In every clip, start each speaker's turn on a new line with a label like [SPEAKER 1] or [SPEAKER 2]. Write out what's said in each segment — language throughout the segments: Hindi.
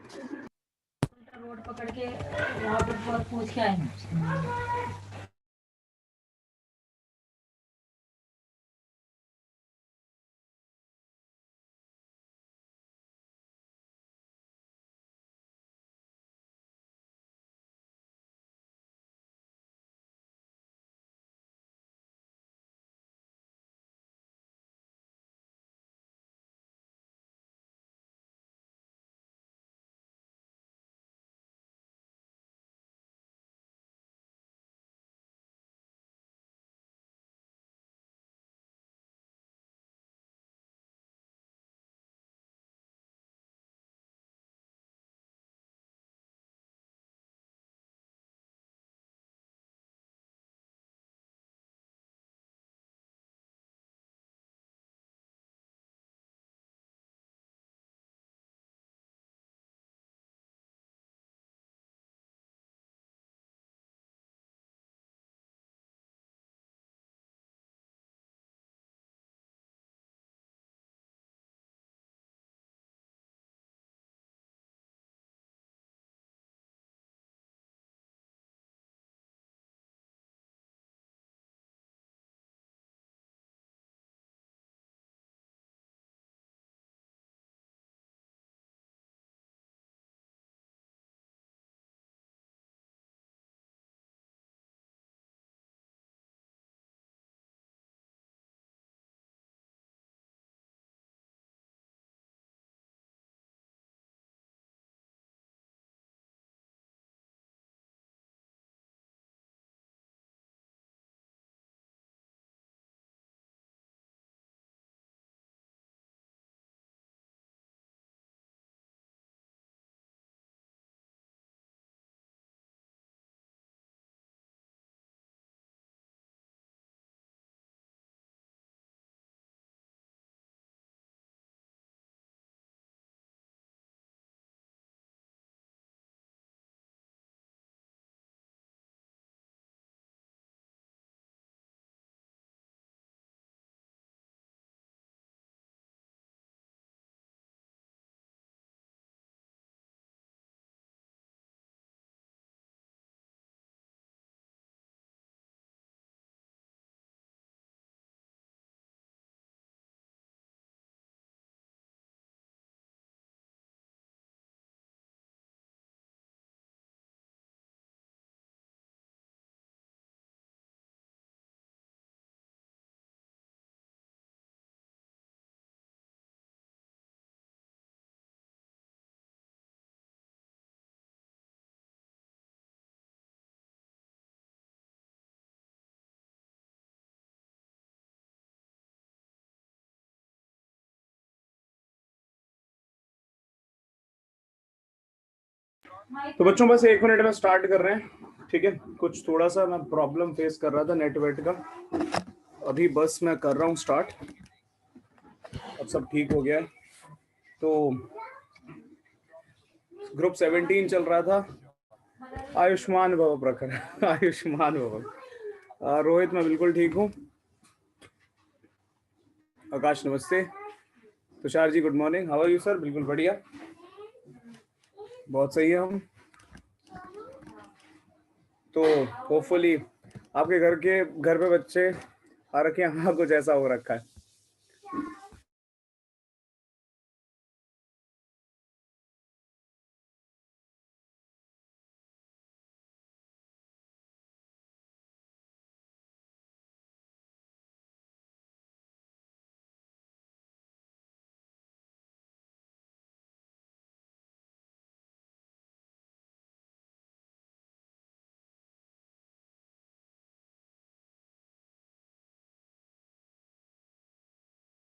[SPEAKER 1] रोड पकड़ के वहाँ पर पूछ के आए।
[SPEAKER 2] तो बच्चों बस 1 मिनट में स्टार्ट कर रहे हैं, ठीक है। कुछ थोड़ा सा मैं प्रॉब्लम फेस कर रहा था नेटवर्क का, अभी बस मैं कर रहा हूँ स्टार्ट, अब सब ठीक हो गया है। तो ग्रुप 17 चल रहा था, आयुष्मान भव प्रखर आयुष्मान भव। रोहित मैं बिल्कुल ठीक हूँ। आकाश नमस्ते। Tushar ji good morning, how are you sir? बिल्कुल बढ़िया, बहुत सही है हम। तो होपफुली आपके घर पे बच्चे आ रखे हैं, हाँ कुछ ऐसा हो रखा है।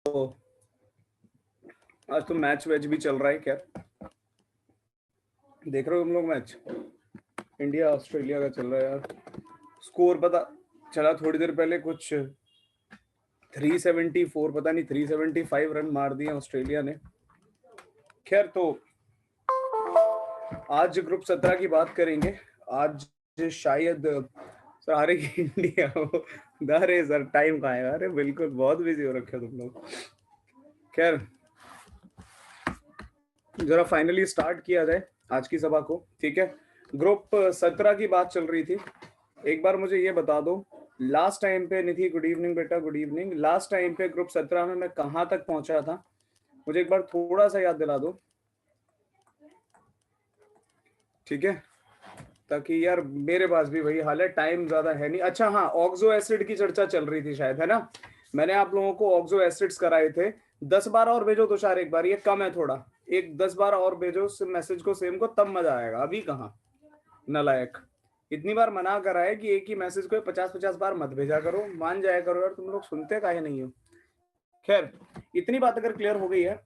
[SPEAKER 2] तो आज तो मैच वैच भी चल रहा है क्या? देख रहे हो तुम लोग मैच? इंडिया ऑस्ट्रेलिया का चल रहा है यार। स्कोर पता चला थोड़ी देर पहले, कुछ 374 पता नहीं 375 रन मार दिए ऑस्ट्रेलिया ने। खैर, तो आज ग्रुप 17 की बात करेंगे। आज शायद सर हारेगी इंडिया। अरे सर टाइम कहाँ है? अरे बिल्कुल बहुत बिजी हो रखे हो तुम लोग। खैर जरा फाइनली स्टार्ट किया जाए आज की सभा को, ठीक है। ग्रुप 17 की बात चल रही थी। एक बार मुझे ये बता दो, लास्ट टाइम पे निधि, गुड इवनिंग बेटा, गुड इवनिंग। लास्ट टाइम पे ग्रुप 17 में मैं कहाँ तक पहुंचा था, मुझे एक बार थोड़ा सा याद दिला दो, ठीक है, ताकि यार मेरे पास भी वही हाल है, टाइम ज्यादा है नहीं। अच्छा हाँ, ऑक्सो एसिड की चर्चा चल रही थी शायद, है ना। मैंने आप लोगों को ऑक्सो एसिड्स कराए थे। 10-12 और भेजो तुषार, एक बार, ये कम है थोड़ा, एक 10-12 और भेजो मैसेज को सेम को, तब मजा आएगा। अभी कहाँ, नलायक, इतनी बार मना करा है कि एक ही मैसेज को 50-50 बार मत भेजा करो, मान जाया करो यार, तुम लोग सुनते काहे नहीं हो। खैर, इतनी बात अगर क्लियर हो गई है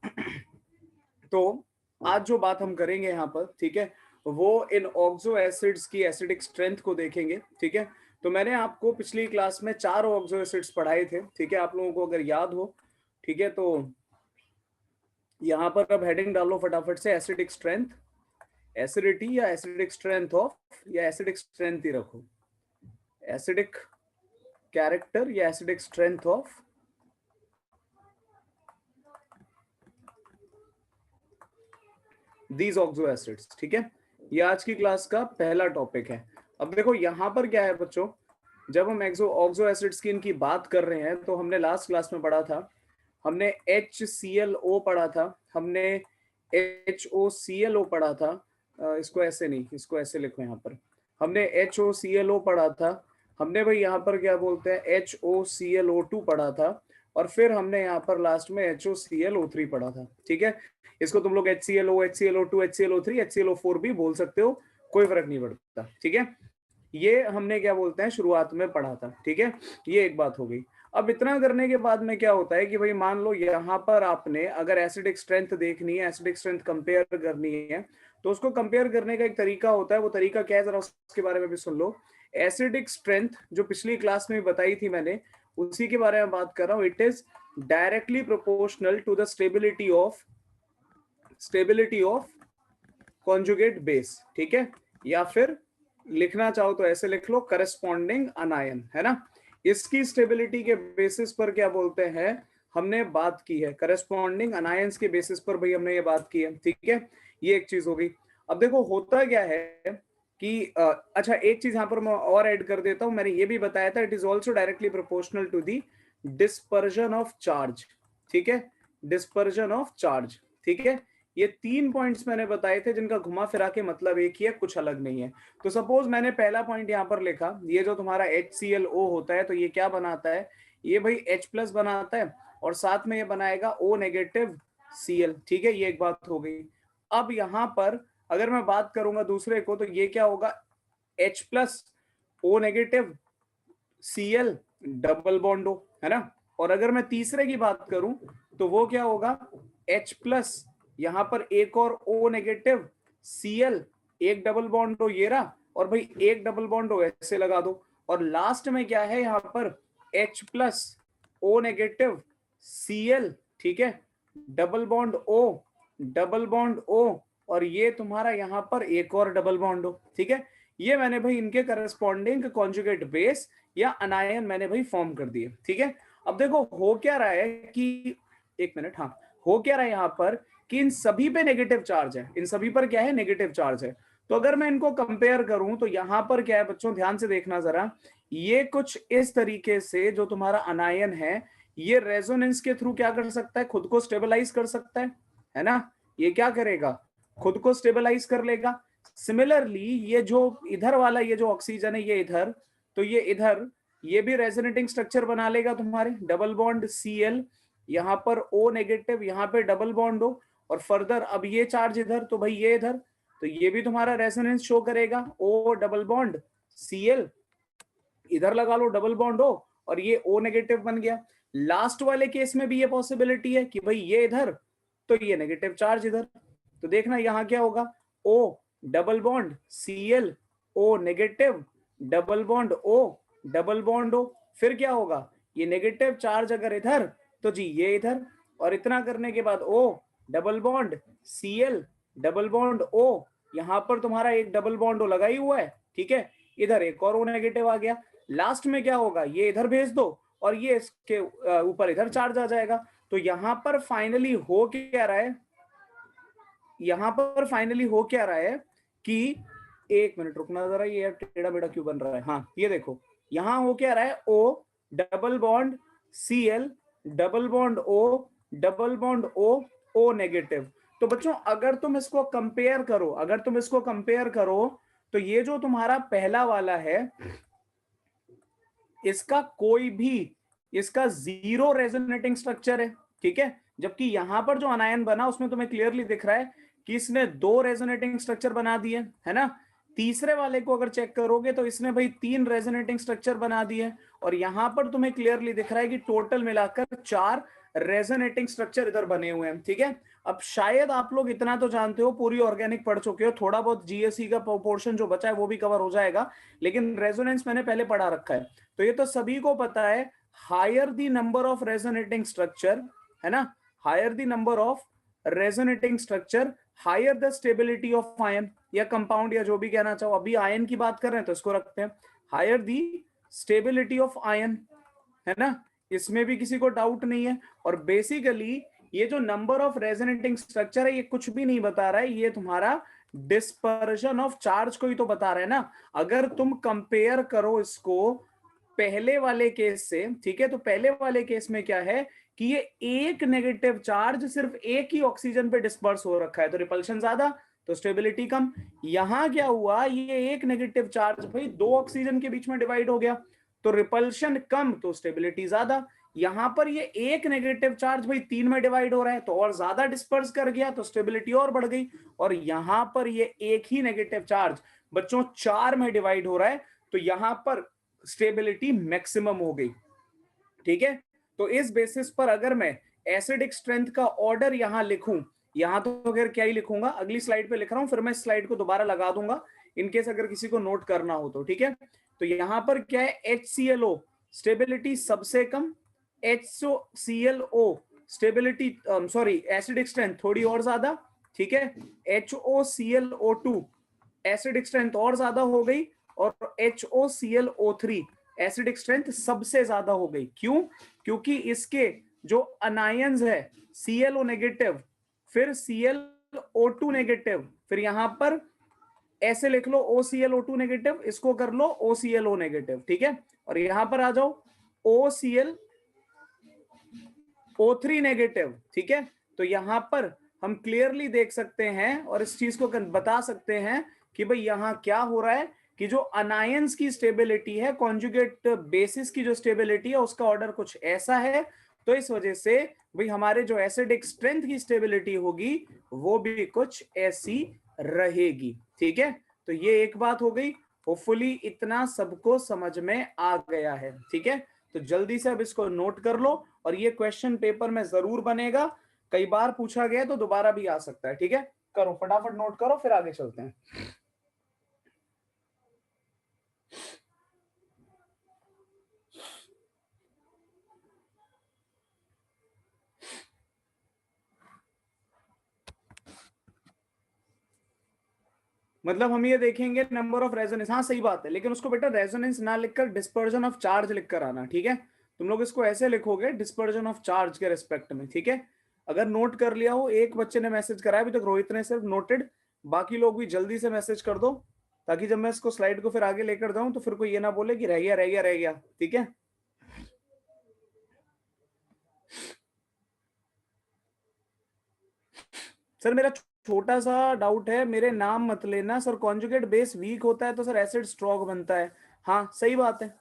[SPEAKER 2] तो आज जो बात हम करेंगे यहाँ पर, ठीक है, वो इन ऑक्सो एसिड्स की एसिडिक स्ट्रेंथ को देखेंगे, ठीक है। तो मैंने आपको पिछली क्लास में 4 ऑक्सो एसिड्स पढ़ाए थे, ठीक है, आप लोगों को अगर याद हो, ठीक है। तो यहाँ पर अब हेडिंग डालो फटाफट से, एसिडिक स्ट्रेंथ, एसिडिटी या एसिडिक स्ट्रेंथ ऑफ, या एसिडिक स्ट्रेंथ ही रखो, एसिडिक कैरेक्टर या acidic strength of these oxo acids, ठीक है। ये आज की क्लास का पहला टॉपिक है। अब देखो यहाँ पर क्या है बच्चों, जब हम ऑक्सो एसिड्स की इनकी बात कर रहे हैं तो हमने लास्ट क्लास में पढ़ा था, हमने HClO पढ़ा था, हमने HOClO पढ़ा था, इसको ऐसे नहीं, इसको ऐसे लिखो यहाँ पर, हमने HOClO पढ़ा था, हमने भाई यहाँ पर क्या बोलते हैं HOClO2 पढ़ा था, और फिर हमने यहाँ पर लास्ट में HOClO3 पढ़ा था, ठीक है। इसको तुम लोग HClO, HClO2, HClO3, HClO4 भी बोल सकते हो, कोई फर्क नहीं पड़ता, ठीक है। ये हमने क्या बोलते हैं शुरुआत में पढ़ा था, ठीक है। ये एक बात हो गई। अब इतना करने के बाद में क्या होता है कि भाई मान लो यहाँ पर आपने अगर एसिडिक स्ट्रेंथ देखनी है, एसिडिक स्ट्रेंथ कंपेयर करनी है, तो उसको कंपेयर करने का एक तरीका होता है। वो तरीका क्या है, जरा उसके बारे में भी सुन लो। एसिडिक स्ट्रेंथ जो पिछली क्लास में बताई थी मैंने, उसी के बारे में बात कर रहा हूँ। It is directly proportional to the stability of conjugate base, ठीक है। या फिर लिखना चाहो तो ऐसे लिख लो, करस्पॉन्डिंग अनायन, है ना। इसकी स्टेबिलिटी के बेसिस पर क्या बोलते हैं, हमने बात की है, करस्पॉन्डिंग अनायंस के बेसिस पर भाई हमने ये बात की है, ठीक है। ये एक चीज हो गई। अब देखो होता क्या है कि अच्छा एक चीज यहाँ पर मैं और ऐड कर देता हूं, मैंने ये भी बताया था, it is also directly proportional to the dispersion of charge, ठीक है, डिस्पर्जन ऑफ चार्ज, ठीक है। ये 3 पॉइंट्स मैंने बताए थे जिनका घुमा फिरा के मतलब एक ही है, कुछ अलग नहीं है। तो सपोज मैंने पहला पॉइंट यहाँ पर लिखा, ये जो तुम्हारा HClO होता है, तो ये क्या बनाता है, ये भाई H+ बनाता है, और साथ में ये बनाएगा O नेगेटिव Cl, ठीक है। ये एक बात हो गई। अब यहाँ पर अगर मैं बात करूंगा दूसरे को, तो ये क्या होगा, H+ O negative Cl double bond हो, है ना। और अगर मैं तीसरे की बात करूं तो वो क्या होगा, H+ यहाँ पर एक और O नेगेटिव Cl, एक डबल बॉन्ड हो ये रहा, और भाई एक डबल बॉन्ड हो ऐसे लगा दो, और लास्ट में क्या है यहाँ पर H+ O नेगेटिव Cl, ठीक है, double bond O, double bond O, और ये तुम्हारा यहाँ पर एक और डबल बॉन्ड हो, ठीक है। ये मैंने भाई इनके करस्पॉन्डिंग कॉन्जुगेट बेस या अनायन मैंने भाई फॉर्म कर दिए, ठीक है। अब देखो हो क्या रहा है कि, एक मिनट, हाँ, हो क्या रहा है यहाँ पर कि इन सभी पे नेगेटिव चार्ज है, इन सभी पर क्या है, नेगेटिव चार्ज है। तो अगर मैं इनको कंपेयर करूं तो यहाँ पर क्या है बच्चों, ध्यान से देखना जरा, ये कुछ इस तरीके से जो तुम्हारा अनायन है, ये रेजोनेंस के थ्रू क्या कर सकता है, खुद को स्टेबलाइज कर सकता है ना। ये क्या करेगा, खुद को स्टेबलाइज कर लेगा। सिमिलरली ये जो इधर वाला, ये जो ऑक्सीजन है, ये इधर, तो ये इधर, ये भी रेजोनेटिंग स्ट्रक्चर बना लेगा तुम्हारे, डबल बॉन्ड Cl, यहाँ पर O नेगेटिव, यहाँ पे डबल बॉन्ड हो, और फर्दर अब ये चार्ज इधर, तो भाई ये इधर, तो ये भी तुम्हारा रेजोनेंस शो करेगा, O डबल बॉन्ड Cl, इधर लगा लो डबल बॉन्ड हो, और ये O नेगेटिव बन गया। लास्ट वाले केस में भी ये पॉसिबिलिटी है कि भाई ये इधर, तो ये नेगेटिव चार्ज इधर, तो देखना यहाँ क्या होगा, O double bond Cl, O negative, double bond O, double bond O, फिर क्या होगा, ये नेगेटिव चार्ज अगर इधर, तो जी ये इधर, और इतना करने के बाद O double bond Cl, double bond O, यहाँ पर तुम्हारा एक डबल बॉन्ड O लगा ही हुआ है, ठीक है, इधर एक और O नेगेटिव आ गया। लास्ट में क्या होगा, ये इधर भेज दो, और ये इसके ऊपर इधर चार्ज आ जाएगा। तो यहाँ पर फाइनली हो क्या रहा है, यहां पर फाइनली हो क्या रहा है कि, एक मिनट रुकना जरा, ये टेढ़ा बेड़ा क्यों बन रहा है, हाँ ये देखो यहां हो क्या रहा है, O double bond Cl double bond O double bond O O negative. तो बच्चों अगर तुम इसको कंपेयर करो, तो ये जो तुम्हारा पहला वाला है इसका कोई भी, इसका जीरो रेजोनेटिंग स्ट्रक्चर है, ठीक है। जबकि यहां पर जो अनायन बना उसमें तुम्हें क्लियरली दिख रहा है कि इसने दो रेजोनेटिंग स्ट्रक्चर बना दिए, है ना। तीसरे वाले को अगर चेक करोगे तो इसने भाई 3 रेजोनेटिंग स्ट्रक्चर बना दिए, और यहां पर तुम्हें क्लियरली दिख रहा है कि टोटल मिलाकर 4 रेजोनेटिंग स्ट्रक्चर इधर बने हुए हैं, ठीक है। अब शायद आप लोग इतना तो जानते हो, पूरी ऑर्गेनिक पढ़ चुके हो, थोड़ा बहुत जीएससी का पोर्शन जो बचा है वो भी कवर हो जाएगा, लेकिन रेजोनेंस मैंने पहले पढ़ा रखा है, तो ये तो सभी को पता है। Higher the number of resonating structure, है ना, higher the number of resonating structure, higher the stability of ion या कंपाउंड, या जो भी कहना चाहो। अभी आयन की बात कर रहे हैं तो इसको रखते हैं, higher the stability of ion, है ना, इसमें भी किसी को डाउट नहीं है। और बेसिकली ये जो नंबर ऑफ रेजोनेटिंग स्ट्रक्चर है ये कुछ भी नहीं बता रहा है, ये तुम्हारा डिस्पर्शन ऑफ चार्ज को ही तो बता रहा है ना। अगर तुम कंपेयर करो इसको पहले वाले केस से, ठीक है, तो पहले वाले केस में क्या है कि ये एक नेगेटिव चार्ज सिर्फ एक ही ऑक्सीजन पे डिस्पर्स हो रखा है, तो रिपल्शन ज्यादा, तो स्टेबिलिटी कम। यहां क्या हुआ, ये एक नेगेटिव चार्ज भाई 2 ऑक्सीजन के बीच में डिवाइड हो गया, तो रिपल्शन कम, तो स्टेबिलिटी ज्यादा। यहां पर ये एक नेगेटिव चार्ज भाई 3 में डिवाइड हो रहा है, तो और ज्यादा डिस्पर्स कर गया, तो स्टेबिलिटी और बढ़ गई। और यहां पर ये एक ही नेगेटिव चार्ज बच्चों 4 में डिवाइड हो रहा है, तो यहां पर स्टेबिलिटी मैक्सिमम हो गई, ठीक है। तो इस बेसिस पर अगर मैं एसिडिक स्ट्रेंथ का ऑर्डर यहां लिखूं, यहां तो अगर क्या ही लिखूंगा, अगली स्लाइड पे लिख रहा हूं, फिर मैं इस स्लाइड को दोबारा लगा दूंगा इनकेस अगर किसी को नोट करना हो तो, ठीक है। तो यहां पर क्या है, HClO स्टेबिलिटी सबसे कम, HClO stability sorry acidic strength थोड़ी और ज्यादा, ठीक है। HOClO2 एसिडिक स्ट्रेंथ और ज्यादा हो गई, और HOClO3 एसिडिक स्ट्रेंथ सबसे ज्यादा हो गई। क्यों? क्योंकि इसके जो अनायंस है ClO नेगेटिव, फिर ClO2 नेगेटिव, फिर यहां पर ऐसे लिख लो OClO2 नेगेटिव, इसको कर लो OClO नेगेटिव, ठीक है। और यहां पर आ जाओ OClO3 नेगेटिव, ठीक है। तो यहां पर हम क्लियरली देख सकते हैं और इस चीज को बता सकते हैं कि भाई यहां क्या हो रहा है कि जो अनायंस की स्टेबिलिटी है, कॉन्जुगेट बेसिस की जो स्टेबिलिटी है, उसका ऑर्डर कुछ ऐसा है। तो इस वजह से भाई हमारे जो एसिडिक स्ट्रेंथ की स्टेबिलिटी होगी वो भी कुछ ऐसी रहेगी, ठीक है। तो ये एक बात हो गई, होपफुली इतना सबको समझ में आ गया है, ठीक है। तो जल्दी से अब इसको नोट कर लो, और ये क्वेश्चन पेपर में जरूर बनेगा, कई बार पूछा गया तो दोबारा भी आ सकता है, ठीक है। करो फटाफट नोट करो, फिर आगे चलते हैं। मतलब हम ये देखेंगे नंबर ऑफ रेजोनेंस, हाँ सही बात है, लेकिन उसको बेटा रेजोनेंस ना लिखकर डिस्पर्जन ऑफ चार्ज लिखकर आना, ठीक है। तुम लोग इसको ऐसे लिखोगे डिस्पर्जन ऑफ चार्ज के रिस्पेक्ट में, ठीक है। अगर नोट कर लिया हो, एक बच्चे ने मैसेज करा अभी तक, रोहित ने सिर्फ नोटेड, बाकी लोग भी जल्दी से मैसेज कर दो, ताकि जब मैं इसको स्लाइड को फिर आगे लेकर जाऊं तो फिर कोई ये ना बोले कि रह गया रह गया रह गया, ठीक है। सर मेरा छोटा सा डाउट है, मेरे नाम मत लेना सर, कॉन्जुगेट बेस वीक होता है तो सर एसिड स्ट्रॉन्ग बनता है। हाँ सही बात है,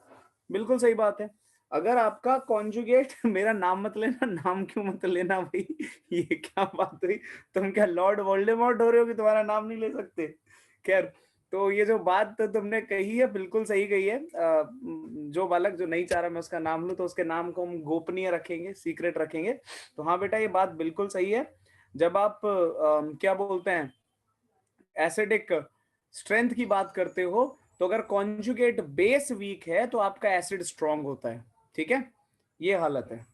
[SPEAKER 2] बिल्कुल सही बात है। अगर आपका कॉन्जुगेट मेरा नाम मत लेना, नाम क्यों मत लेना भाई, ये क्या बात हुई, तुम क्या लॉर्ड वोल्डेमॉर्ट हो रहे हो कि तुम्हारा नाम नहीं ले सकते। खैर, तो ये जो बात तो तुमने कही है बिल्कुल सही कही है। जो बालक जो नहीं चाह रहा मैं उसका नाम लूं, तो उसके नाम को हम गोपनीय रखेंगे, सीक्रेट रखेंगे। तो हाँ बेटा ये बात बिल्कुल सही है। जब आप क्या बोलते हैं एसिडिक स्ट्रेंथ की बात करते हो, तो अगर कॉन्जुगेट बेस वीक है तो आपका एसिड स्ट्रांग होता है, ठीक है। ये हालत है।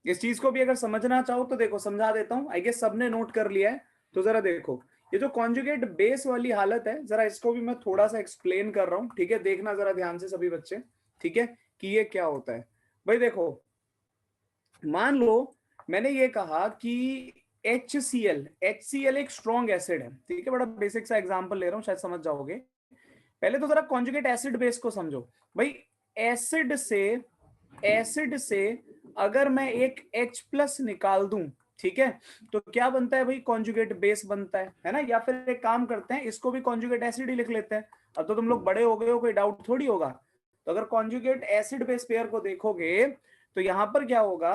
[SPEAKER 2] इस चीज को भी अगर समझना चाहो तो देखो समझा देता हूं, आई गेस सबने नोट कर लिया है। तो जरा देखो ये जो कॉन्जुगेट बेस वाली हालत है, जरा इसको भी मैं थोड़ा सा एक्सप्लेन कर रहा हूं, ठीक है। देखना जरा ध्यान से सभी बच्चे, ठीक है, कि ये क्या होता है। भाई देखो, मान लो मैंने ये कहा कि HCl, HCl एक स्ट्रॉन्ग एसिड है, ठीक है, बड़ा बेसिक सा एग्जांपल ले रहा हूं, शायद समझ जाओगे। पहले तो जरा कॉन्जुगेट एसिड बेस को समझो भाई। एसिड से अगर मैं एक H प्लस निकाल दूं, ठीक है, तो क्या बनता है भाई, कॉन्जुगेट बेस बनता है ना। या फिर एक काम करते हैं, इसको भी कॉन्जुगेट एसिड ही लिख लेते हैं। अब तो तुम लोग बड़े हो गए हो, कोई डाउट थोड़ी होगा। तो अगर कॉन्जुगेट एसिड बेस पेयर को देखोगे तो यहां पर क्या होगा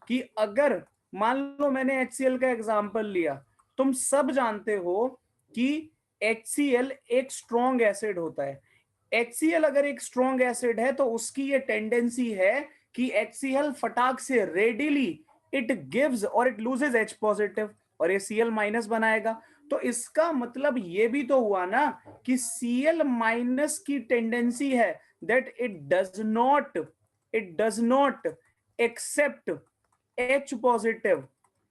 [SPEAKER 2] कि अगर मान लो मैंने HCl का एग्जांपल लिया, तुम सब जानते हो कि HCl एक स्ट्रॉन्ग एसिड होता है। HCl अगर एक स्ट्रॉन्ग एसिड है तो उसकी ये टेंडेंसी है कि HCl फटाक से रेडिली इट गिव्स और इट लूजेस H पॉजिटिव और ये Cl माइनस बनाएगा। तो इसका मतलब ये भी तो हुआ ना कि Cl माइनस की टेंडेंसी है that it does not accept H positive.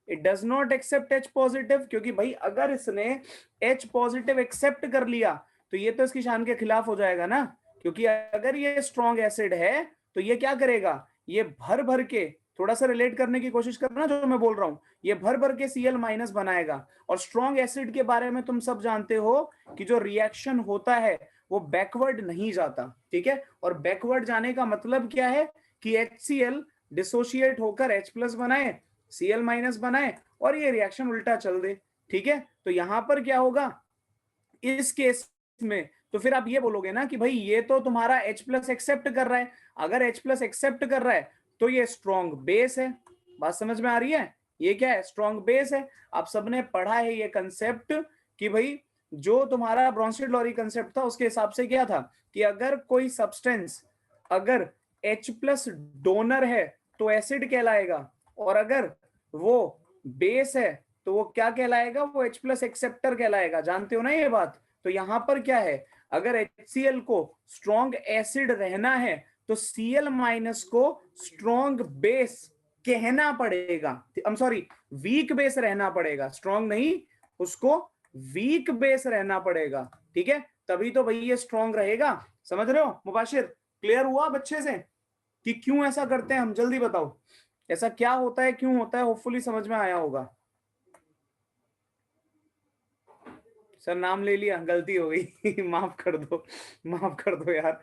[SPEAKER 2] It does not accept H positive, क्योंकि भाई अगर इसने H पॉजिटिव एक्सेप्ट कर लिया तो ये तो इसकी शान के खिलाफ हो जाएगा ना। क्योंकि अगर ये स्ट्रॉन्ग एसिड है तो ये क्या करेगा, ये भर भर के, थोड़ा सा रिलेट करने की कोशिश करना जो मैं बोल रहा हूं, ये भर भर के Cl माइनस बनाएगा। और स्ट्रॉन्ग एसिड के बारे में तुम सब जानते हो कि जो रिएक्शन होता है वो बैकवर्ड नहीं जाता, ठीक है। और बैकवर्ड जाने का मतलब क्या है कि HCl डिसोशिएट होकर H प्लस बनाए, Cl माइनस बनाए और ये रिएक्शन उल्टा चल दे, ठीक है। तो यहां पर क्या होगा इस केस में, तो फिर आप ये बोलोगे ना कि भाई ये तो तुम्हारा H प्लस एक्सेप्ट कर रहा है। अगर H प्लस एक्सेप्ट कर रहा है तो ये स्ट्रॉन्ग बेस है। बात समझ में आ रही है, ये क्या है, स्ट्रॉन्ग बेस है। आप सबने पढ़ा है ये कंसेप्ट कि भाई जो तुम्हारा ब्रोंस्टेड-लॉरी कंसेप्ट था उसके हिसाब से क्या था कि अगर कोई सब्सटेंस अगर H प्लस डोनर है तो एसिड कहलाएगा, और अगर वो बेस है तो वो क्या कहलाएगा, वो H प्लस एक्सेप्टर कहलाएगा। जानते हो ना ये बात। तो यहां पर क्या है, अगर HCl को स्ट्रॉन्ग एसिड रहना है तो Cl माइनस को स्ट्रॉन्ग बेस कहना पड़ेगा। I am sorry, weak base रहना पड़ेगा, स्ट्रॉन्ग नहीं, उसको वीक बेस रहना पड़ेगा, ठीक है। तभी तो भाई ये स्ट्रॉन्ग रहेगा। समझ रहे हो मुबाशिर, क्लियर हुआ बच्चे से कि क्यों ऐसा करते हैं हम, जल्दी बताओ ऐसा क्या होता है, क्यों होता है। होपफुली समझ में आया होगा। सर नाम ले लिया, गलती हो गई माफ कर दो, माफ कर दो यार,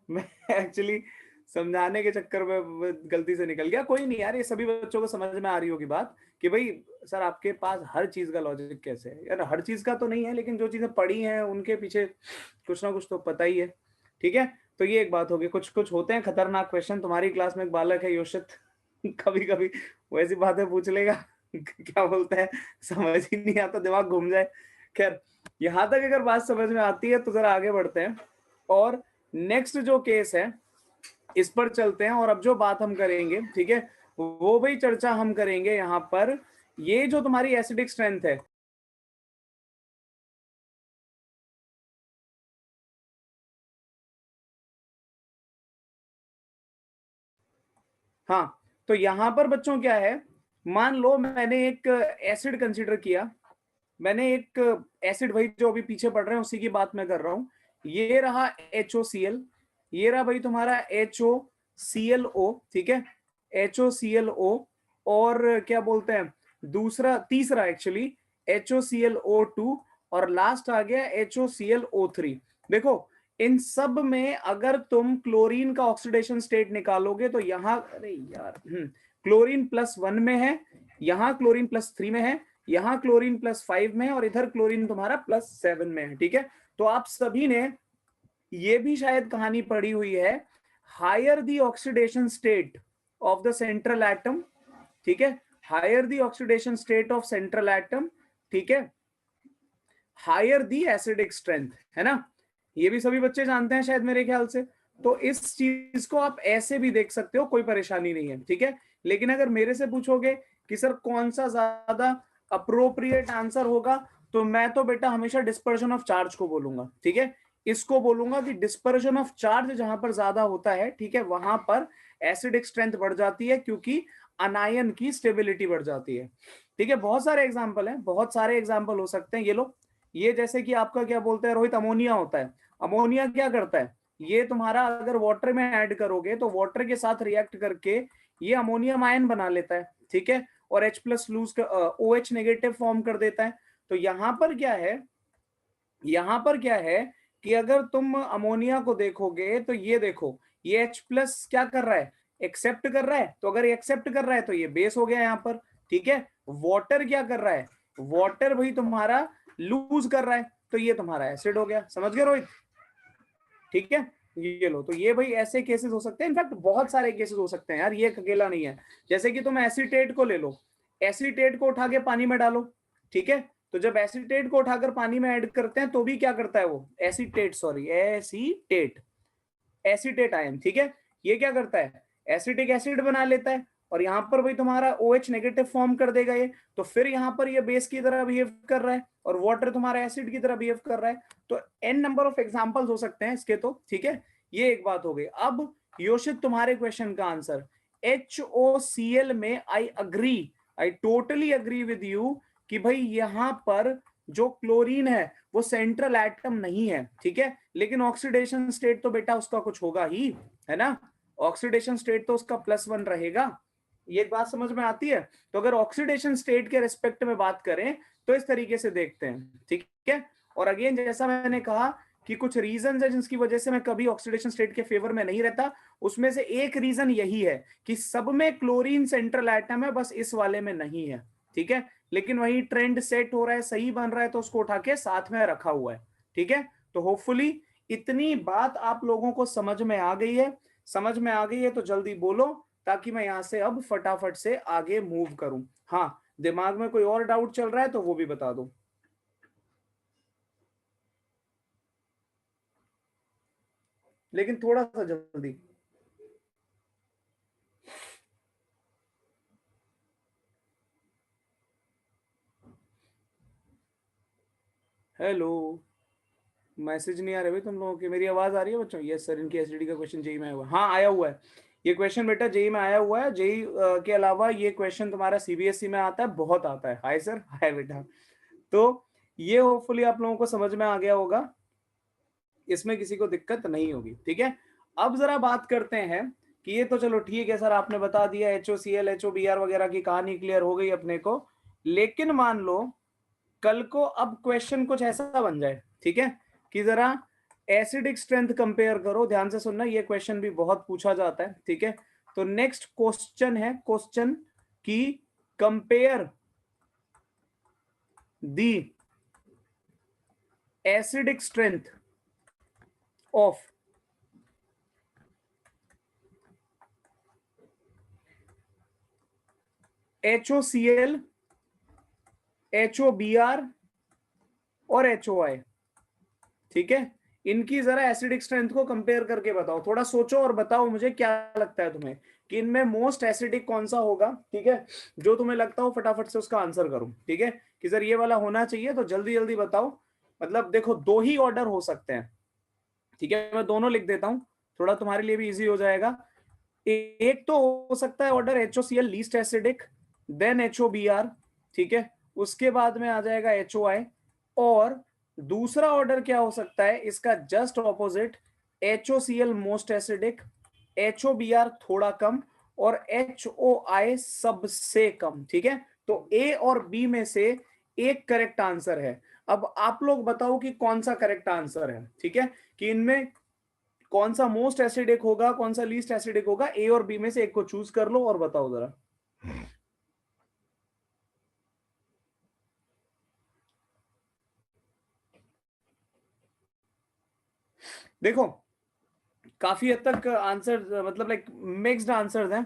[SPEAKER 2] मैं एक्चुअली समझाने के चक्कर में गलती से निकल गया। कोई नहीं यार, ये सभी बच्चों को समझ में आ रही होगी बात कि भाई सर आपके पास हर चीज का लॉजिक कैसे है यार। हर चीज का तो नहीं है, लेकिन जो चीजें पढ़ी हैं उनके पीछे कुछ ना कुछ तो पता ही है, ठीक है। तो ये एक बात होगी। कुछ कुछ होते हैं खतरनाक क्वेश्चन। तुम्हारी क्लास में एक बालक है योशित कभी कभी वैसी बातें पूछ लेगा क्या बोलता है समझ ही नहीं आता, दिमाग घूम जाए। खैर यहां तक अगर बात समझ में आती है तो जरा आगे बढ़ते हैं और नेक्स्ट जो केस है इस पर चलते हैं। और अब जो बात हम करेंगे, ठीक है, वो भी चर्चा हम करेंगे यहाँ पर। ये जो तुम्हारी एसिडिक स्ट्रेंथ है, हाँ, तो यहां पर बच्चों क्या है, मान लो मैंने एक एसिड कंसीडर किया, मैंने एक एसिड, भाई जो अभी पीछे पड़ रहे हैं उसी की बात मैं कर रहा हूं। ये रहा HOCl, ये रहा भाई तुम्हारा HOClO, ठीक है, HOClO। और क्या बोलते हैं दूसरा, तीसरा एक्चुअली HOClO2, और लास्ट आ गया HOClO3। देखो इन सब में अगर तुम क्लोरीन का ऑक्सीडेशन स्टेट निकालोगे तो यहां, अरे यार, क्लोरीन +1 में है, यहां क्लोरीन +3 में है, यहां क्लोरीन +5 में है, और इधर क्लोरीन तुम्हारा +7 में है, ठीक है। तो आप सभी ने ये भी शायद कहानी पढ़ी हुई है, higher the oxidation state of the central atom, ठीक है, higher the oxidation state of central atom, ठीक है, हायर दी एसिडिक स्ट्रेंथ, है ना। ये भी सभी बच्चे जानते हैं शायद मेरे ख्याल से। तो इस चीज को आप ऐसे भी देख सकते हो, कोई परेशानी नहीं है, ठीक है। लेकिन अगर मेरे से पूछोगे कि सर कौन सा ज्यादा अप्रोप्रिएट आंसर होगा, तो मैं तो बेटा हमेशा डिस्पर्शन ऑफ चार्ज को बोलूंगा, ठीक है। इसको बोलूंगा कि डिस्पर्शन ऑफ चार्ज जहां पर ज्यादा होता है, ठीक है, वहां पर एसिडिक स्ट्रेंथ बढ़ जाती है, क्योंकि अनायन की स्टेबिलिटी बढ़ जाती है, ठीक है। बहुत सारे एग्जाम्पल हैं, बहुत सारे एग्जाम्पल हो सकते हैं। ये लो, ये जैसे कि आपका क्या बोलते हैं रोहित, अमोनिया होता है। अमोनिया क्या करता है, ये तुम्हारा अगर वाटर में ऐड करोगे तो वाटर के साथ रिएक्ट करके ये अमोनियम आयन बना लेता है, ठीक है। और H plus lose OH negative form कर देता है। तो यहाँ पर क्या है, यहाँ पर क्या है कि अगर तुम अमोनिया को देखोगे तो ये देखो, ये H प्लस क्या कर रहा है, एक्सेप्ट कर रहा है। तो अगर ये एक्सेप्ट कर रहा है तो ये बेस हो गया यहाँ पर, ठीक है। वाटर क्या कर रहा है, वाटर भाई तुम्हारा लूज कर रहा है, तो ये तुम्हारा एसिड हो गया। समझ गए रोहित, ठीक है। ये लो, तो ये भाई ऐसे केसेस हो सकते हैं, इनफैक्ट बहुत सारे केसेस हो सकते हैं यार, ये अकेला नहीं है। जैसे कि तुम एसीटेट को ले लो, एसीटेट को उठा के पानी में डालो, ठीक है। तो जब एसीटेट को उठाकर पानी में ऐड करते हैं तो भी क्या करता है वो, acetate, sorry acetate, acetate ion, ठीक है। ये क्या करता है, एसिटिक एसिड बना लेता है, और यहाँ पर भाई तुम्हारा OH नेगेटिव फॉर्म कर देगा ये। तो फिर यहाँ पर ये बेस की तरह बिहेव कर रहा है और वाटर तुम्हारा एसिड की तरह बिहेव कर रहा है। तो n नंबर ऑफ एग्जांपल्स हो सकते हैं इसके, तो ठीक है। ये एक बात हो गई। अब योशित तुम्हारे क्वेश्चन का आंसर, HOCl में I totally agree with you कि भाई यहाँ पर जो क्लोरीन है वो सेंट्रल एटम नहीं है, ठीक है। लेकिन ऑक्सीडेशन स्टेट तो बेटा उसका कुछ होगा ही, है ना। ऑक्सीडेशन स्टेट तो उसका +1 रहेगा। ये बात समझ में आती है। तो अगर ऑक्सीडेशन स्टेट के रिस्पेक्ट में बात करें तो इस तरीके से देखते हैं, ठीक है। और अगेन जैसा मैंने कहा कि कुछ रीजन है जिसकी वजह से मैं कभी ऑक्सीडेशन स्टेट के फेवर में नहीं रहता। उसमें से एक रीजन यही है कि सब में क्लोरीन सेंट्रल एटम है, बस इस वाले में नहीं है, ठीक है। लेकिन वही ट्रेंड सेट हो रहा है, सही बन रहा है, तो उसको उठा के साथ में रखा हुआ है, ठीक है। तो होपफुली इतनी बात आप लोगों को समझ में आ गई है। समझ में आ गई है तो जल्दी बोलो, ताकि मैं यहां से अब फटाफट से आगे मूव करूं। हाँ, दिमाग में कोई और डाउट चल रहा है तो वो भी बता दो। लेकिन थोड़ा सा जल्दी। हेलो, मैसेज नहीं आ रहे भाई तुम लोगों की, मेरी आवाज आ रही है बच्चों? यस सर, इनकी एसडीडी का क्वेश्चन जेई में आया हुआ है। हाँ आया हुआ है, ये क्वेश्चन बेटा जेई में आया हुआ है। जेई के अलावा ये क्वेश्चन तुम्हारा सीबीएसई में आता है, बहुत आता है। हाय सर, हाय बेटा। तो ये होपफुली आप लोगों को समझ में आ गया होगा, इसमें किसी को दिक्कत नहीं होगी, ठीक है। अब जरा बात करते हैं कि ये तो चलो ठीक है सर, आपने बता दिया HOCl HOBr वगैरह की कहानी क्लियर हो गई अपने को। लेकिन मान लो कल को अब क्वेश्चन कुछ ऐसा बन जाए, ठीक है, कि जरा एसिडिक स्ट्रेंथ कंपेयर करो। ध्यान से सुनना, ये क्वेश्चन भी बहुत पूछा जाता है, ठीक है। तो नेक्स्ट क्वेश्चन है, क्वेश्चन की compare the acidic strength of HOCl HOBr और HOI, ठीक है। इनकी जरा एसिडिक स्ट्रेंथ को कंपेयर करके बताओ। थोड़ा सोचो और बताओ मुझे क्या लगता है तुम्हें कि इनमें मोस्ट एसिडिक कौन सा होगा, ठीक है। जो तुम्हें लगता हो फटाफट से उसका आंसर करो, ठीक है। कि सर ये वाला होना चाहिए, तो जल्दी जल्दी बताओ। मतलब देखो, दो ही ऑर्डर हो सकते हैं, ठीक है। मैं दोनों लिख देता हूं, थोड़ा तुम्हारे लिए भी इजी हो जाएगा। एक तो हो सकता है order HOCl least acidic, then HOBr, ठीक है। उसके बाद में आ जाएगा HOI, और दूसरा ऑर्डर क्या हो सकता है इसका just opposite, HOCl most acidic, HOBr थोड़ा कम, और HOI सबसे कम, ठीक है। तो A और B में से एक करेक्ट आंसर है। अब आप लोग बताओ कि कौन सा करेक्ट आंसर है, ठीक है। कि इनमें कौन सा मोस्ट एसिडिक होगा, कौन सा लीस्ट एसिडिक होगा। ए और बी में से एक को चूज कर लो और बताओ जरा। देखो, काफी हद तक आंसर मतलब लाइक मिक्स्ड आंसर्स हैं।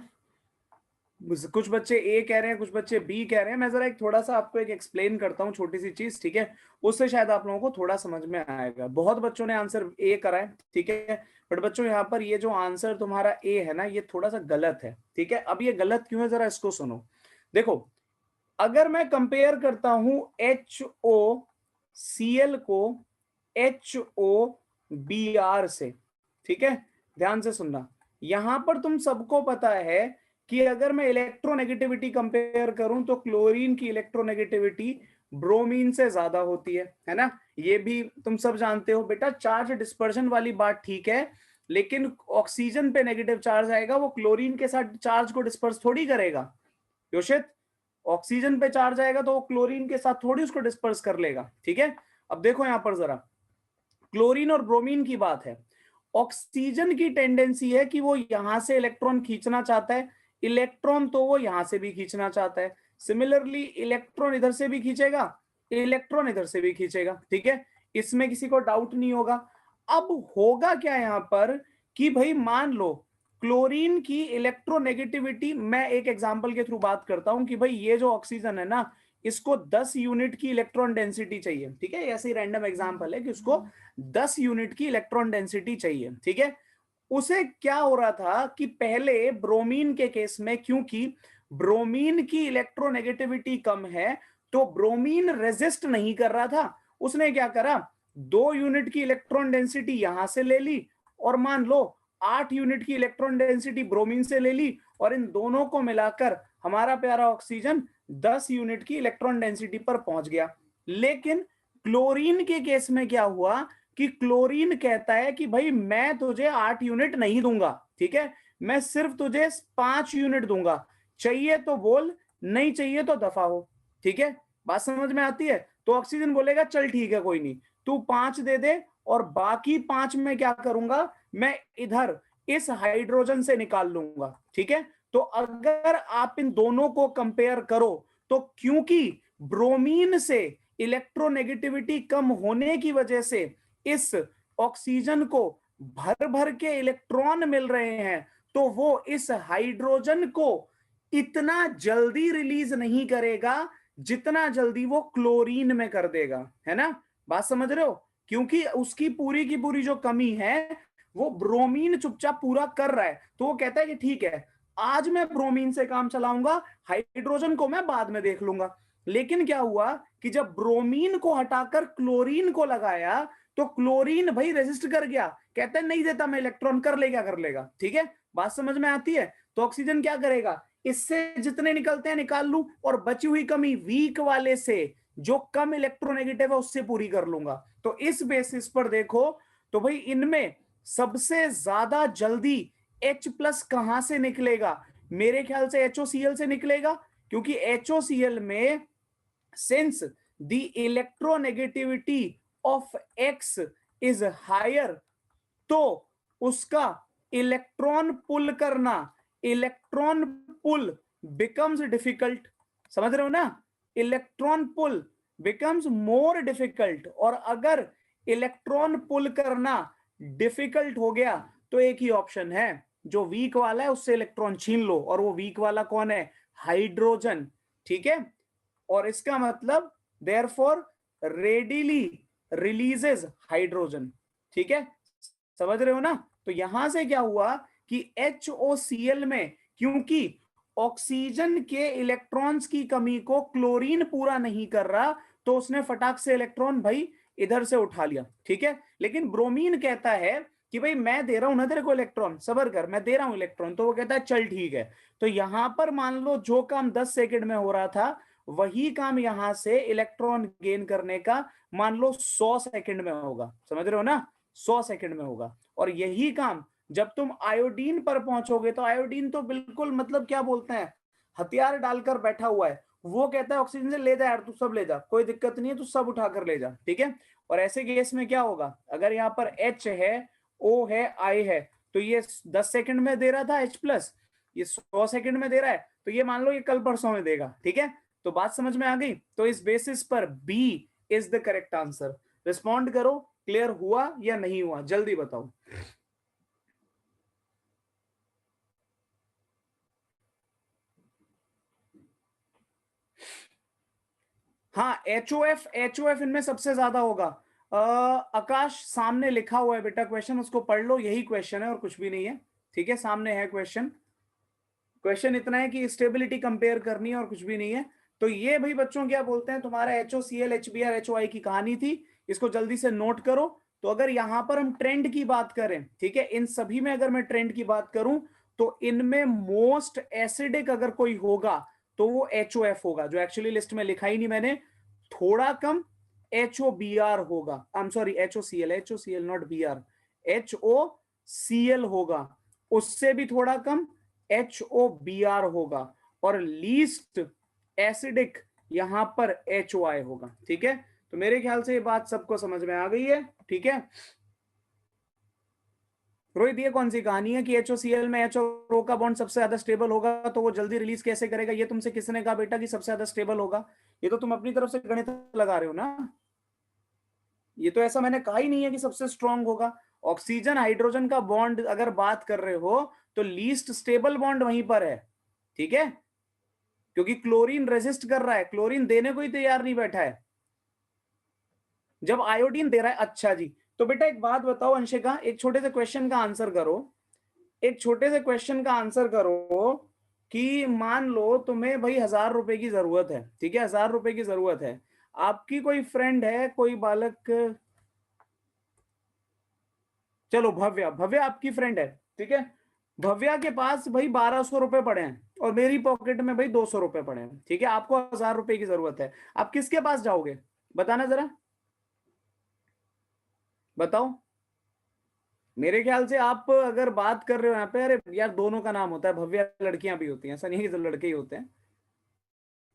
[SPEAKER 2] कुछ बच्चे ए कह रहे हैं, कुछ बच्चे बी कह रहे हैं। मैं जरा एक थोड़ा सा आपको एक एक्सप्लेन करता हूँ, छोटी सी चीज, ठीक है। उससे शायद आप लोगों को थोड़ा समझ में आएगा। बहुत बच्चों ने आंसर ए करा है, ठीक है। बट बच्चों यहाँ पर ये जो आंसर तुम्हारा ए है ना, ये थोड़ा सा गलत है, ठीक है। अब ये गलत क्यों है, जरा इसको सुनो। देखो, अगर मैं कंपेयर करता हूं HOCl को HOBr से, ठीक है, ध्यान से सुनना। यहां पर तुम सबको पता है कि अगर मैं इलेक्ट्रोनेगेटिविटी कंपेयर करूं तो क्लोरीन की इलेक्ट्रोनेगेटिविटी ब्रोमीन से ज्यादा होती है ना। ये भी तुम सब जानते हो बेटा। चार्ज डिस्पर्शन वाली बात ठीक है, लेकिन ऑक्सीजन पे नेगेटिव चार्ज आएगा, वो क्लोरीन के साथ चार्ज को डिस्पर्स थोड़ी करेगा योशित। ऑक्सीजन पे चार्ज आएगा तो वो क्लोरीन के साथ थोड़ी उसको डिस्पर्स कर लेगा, ठीक है। अब देखो यहां पर जरा, क्लोरीन और ब्रोमीन की बात है, ऑक्सीजन की टेंडेंसी है कि वो यहां से इलेक्ट्रॉन खींचना चाहता है, इलेक्ट्रॉन तो वो यहां से भी खींचना चाहता है। सिमिलरली इलेक्ट्रॉन इधर से भी खींचेगा, इलेक्ट्रॉन इधर से भी खींचेगा, ठीक है, इसमें किसी को डाउट नहीं होगा। अब होगा क्या यहां पर कि भाई मान लो क्लोरीन की इलेक्ट्रोनेगेटिविटी, मैं एक एग्जांपल के थ्रू बात करता हूं कि भाई ये जो ऑक्सीजन है ना, इसको 10 यूनिट की इलेक्ट्रॉन डेंसिटी चाहिए, ठीक है, ऐसे ही रैंडम एग्जांपल है कि उसको 10 यूनिट की इलेक्ट्रॉन डेंसिटी चाहिए, ठीक है। उसे क्या हो रहा था कि पहले ब्रोमीन के केस में, क्योंकि ब्रोमीन की इलेक्ट्रोनेगेटिविटी कम है, तो ब्रोमीन रेजिस्ट नहीं कर रहा था। उसने क्या करा, 2 यूनिट की इलेक्ट्रॉन डेंसिटी यहां से ले ली, और मान लो 8 यूनिट की इलेक्ट्रॉन डेंसिटी ब्रोमीन से ले ली, और इन दोनों को मिलाकर हमारा प्यारा ऑक्सीजन 10 यूनिट की इलेक्ट्रॉन डेंसिटी पर पहुंच गया। लेकिन क्लोरीन के केस में क्या हुआ कि क्लोरीन कहता है कि भाई मैं तुझे 8 यूनिट नहीं दूंगा, ठीक है, मैं सिर्फ तुझे 5 यूनिट दूंगा, चाहिए तो बोल, नहीं चाहिए तो दफा हो, ठीक है। बात समझ में आती है? तो ऑक्सीजन बोलेगा चल ठीक है कोई नहीं, तू 5 दे दे, और बाकी 5 में क्या करूंगा, मैं इधर इस हाइड्रोजन से निकाल लूंगा, ठीक है। तो अगर आप इन दोनों को कंपेयर करो, तो क्योंकि ब्रोमीन से इलेक्ट्रोनेगेटिविटी कम होने की वजह से इस ऑक्सीजन को भर भर के इलेक्ट्रॉन मिल रहे हैं, तो वो इस हाइड्रोजन को इतना जल्दी रिलीज नहीं करेगा जितना जल्दी वो क्लोरीन में कर देगा, है ना। बात समझ रहे हो? क्योंकि उसकी पूरी की पूरी जो कमी है वो ब्रोमीन चुपचाप पूरा कर रहा है, तो वो कहता है कि ठीक है आज मैं ब्रोमीन से काम चलाऊंगा, हाइड्रोजन को मैं बाद में देख लूंगा। लेकिन क्या हुआ कि जब ब्रोमीन को हटाकर क्लोरीन को लगाया, तो क्लोरीन भाई रेजिस्ट कर गया, कहता है नहीं देता मैं इलेक्ट्रॉन, कर लेगा कर लेगा, ठीक है। बात समझ में आती है? तो ऑक्सीजन क्या करेगा, इससे जितने निकलते हैं निकाल लूं, और बची हुई कमी वीक वाले से जो कम इलेक्ट्रोनेगेटिव है उससे पूरी कर लूंगा। तो इस बेसिस पर देखो तो भाई इनमें सबसे ज्यादा जल्दी H+ कहां से निकलेगा, मेरे ख्याल से HOCl से निकलेगा, क्योंकि HOCl में since the electronegativity of X is higher, तो उसका इलेक्ट्रॉन पुल करना, इलेक्ट्रॉन पुल बिकम्स डिफिकल्ट। समझ रहे हो ना? इलेक्ट्रॉन पुल बिकम्स मोर डिफिकल्ट, और अगर इलेक्ट्रॉन पुल करना डिफिकल्ट हो गया तो एक ही ऑप्शन है, जो वीक वाला है उससे इलेक्ट्रॉन छीन लो, और वो वीक वाला कौन है, हाइड्रोजन, ठीक है। और इसका मतलब देयरफॉर रेडिली रिलीजेस हाइड्रोजन, ठीक है, समझ रहे हो ना। तो यहां से क्या हुआ कि HOCl में क्योंकि ऑक्सीजन के इलेक्ट्रॉन्स की कमी को क्लोरीन पूरा नहीं कर रहा, तो उसने फटाक से इलेक्ट्रॉन भाई इधर से उठा लिया, ठीक है। लेकिन ब्रोमीन कहता है कि भाई मैं दे रहा हूं ना तेरे को इलेक्ट्रॉन, सबर कर, मैं दे रहा हूं इलेक्ट्रॉन, तो वो कहता है चल ठीक है। तो यहां पर मान लो जो काम 10 सेकंड में हो रहा था, वही काम यहां से इलेक्ट्रॉन गेन करने का मान लो 100 सेकंड में होगा, समझ रहे हो ना, 100 सेकंड में होगा। और यही काम जब तुम आयोडीन पर पहुंचोगे, तो आयोडीन तो बिल्कुल मतलब क्या बोलते हैं, हथियार डालकर बैठा हुआ है, वो कहता है ऑक्सीजन से ले जा यार, तू सब ले जा, कोई दिक्कत नहीं है, तू सब उठाकर ले जा, ठीक है। और ऐसे केस में क्या होगा, अगर यहाँ पर H है, O है, I है, तो ये 10 सेकंड में दे रहा था H+, ये 100 सेकंड में दे रहा है, तो ये मान लो ये कल परसों में देगा, ठीक है। तो बात समझ में आ गई? तो इस बेसिस पर B is the correct answer. Respond करो, क्लियर हुआ या नहीं हुआ, जल्दी बताओ। हाँ, HOF इनमें सबसे ज्यादा होगा। आकाश सामने लिखा हुआ है बेटा क्वेश्चन, उसको पढ़ लो, यही क्वेश्चन है और कुछ भी नहीं है, ठीक है, सामने है क्वेश्चन। क्वेश्चन इतना है कि स्टेबिलिटी कंपेयर करनी है और कुछ भी नहीं है। तो ये भाई बच्चों क्या बोलते हैं, तुम्हारा HOCl, HBr, HOI की कहानी थी, इसको जल्दी से नोट करो। तो अगर यहां पर हम ट्रेंड की बात करें, ठीक है, इन सभी में अगर मैं ट्रेंड की बात करूं, तो इनमें मोस्ट एसिडिक अगर कोई होगा तो वो HOF होगा, जो एक्चुअली लिस्ट में लिखा ही नहीं मैंने, थोड़ा कम HOBr होगा, I am sorry HOCl not BR, HOCl होगा, उससे भी थोड़ा कम HOBr होगा, और लीस्ट एसिडिक यहां पर HOI होगा। ठीक है, तो मेरे ख्याल से ये बात सबको समझ में आ गई है। ठीक है रोहित, ये कौन सी कहानी है कि HOCl में H और O का बॉन्ड सबसे ज्यादा स्टेबल होगा तो वो जल्दी रिलीज कैसे करेगा? ये तुमसे किसने कहा बेटा कि सबसे ज्यादा स्टेबल होगा? ये तो तुम अपनी तरफ से गणित लगा रहे हो ना। ये तो ऐसा मैंने कहा ही नहीं है कि सबसे स्ट्रांग होगा। ऑक्सीजन हाइड्रोजन का बॉन्ड अगर बात कर रहे हो तो लीस्ट स्टेबल बॉन्ड वहीं पर है। ठीक है, क्योंकि क्लोरीन रेजिस्ट कर रहा है, क्लोरीन देने को ही तैयार नहीं बैठा है जब आयोडीन दे रहा है। अच्छा जी, तो बेटा एक बात बताओ अंशिका, एक छोटे से क्वेश्चन का आंसर करो। एक छोटे से क्वेश्चन का आंसर करो कि मान लो तुम्हें भाई 1000 रुपए की जरूरत है। ठीक है, 1000 रुपए की जरूरत है। आपकी कोई फ्रेंड है, कोई बालक, चलो भव्या, भव्या आपकी फ्रेंड है। ठीक है, भव्या के पास भाई 1200 रुपए पड़े हैं और मेरी पॉकेट में भाई 200 रुपए पड़े हैं। ठीक है, आपको 1000 रुपए की जरूरत है। आप किसके पास जाओगे बताना जरा, बताओ। मेरे ख्याल से आप अगर बात कर रहे हो यहाँ पे, अरे यार दोनों का नाम होता है, भव्या लड़कियां भी होती हैं, ऐसा नहीं है कि सब लड़के ही होते हैं,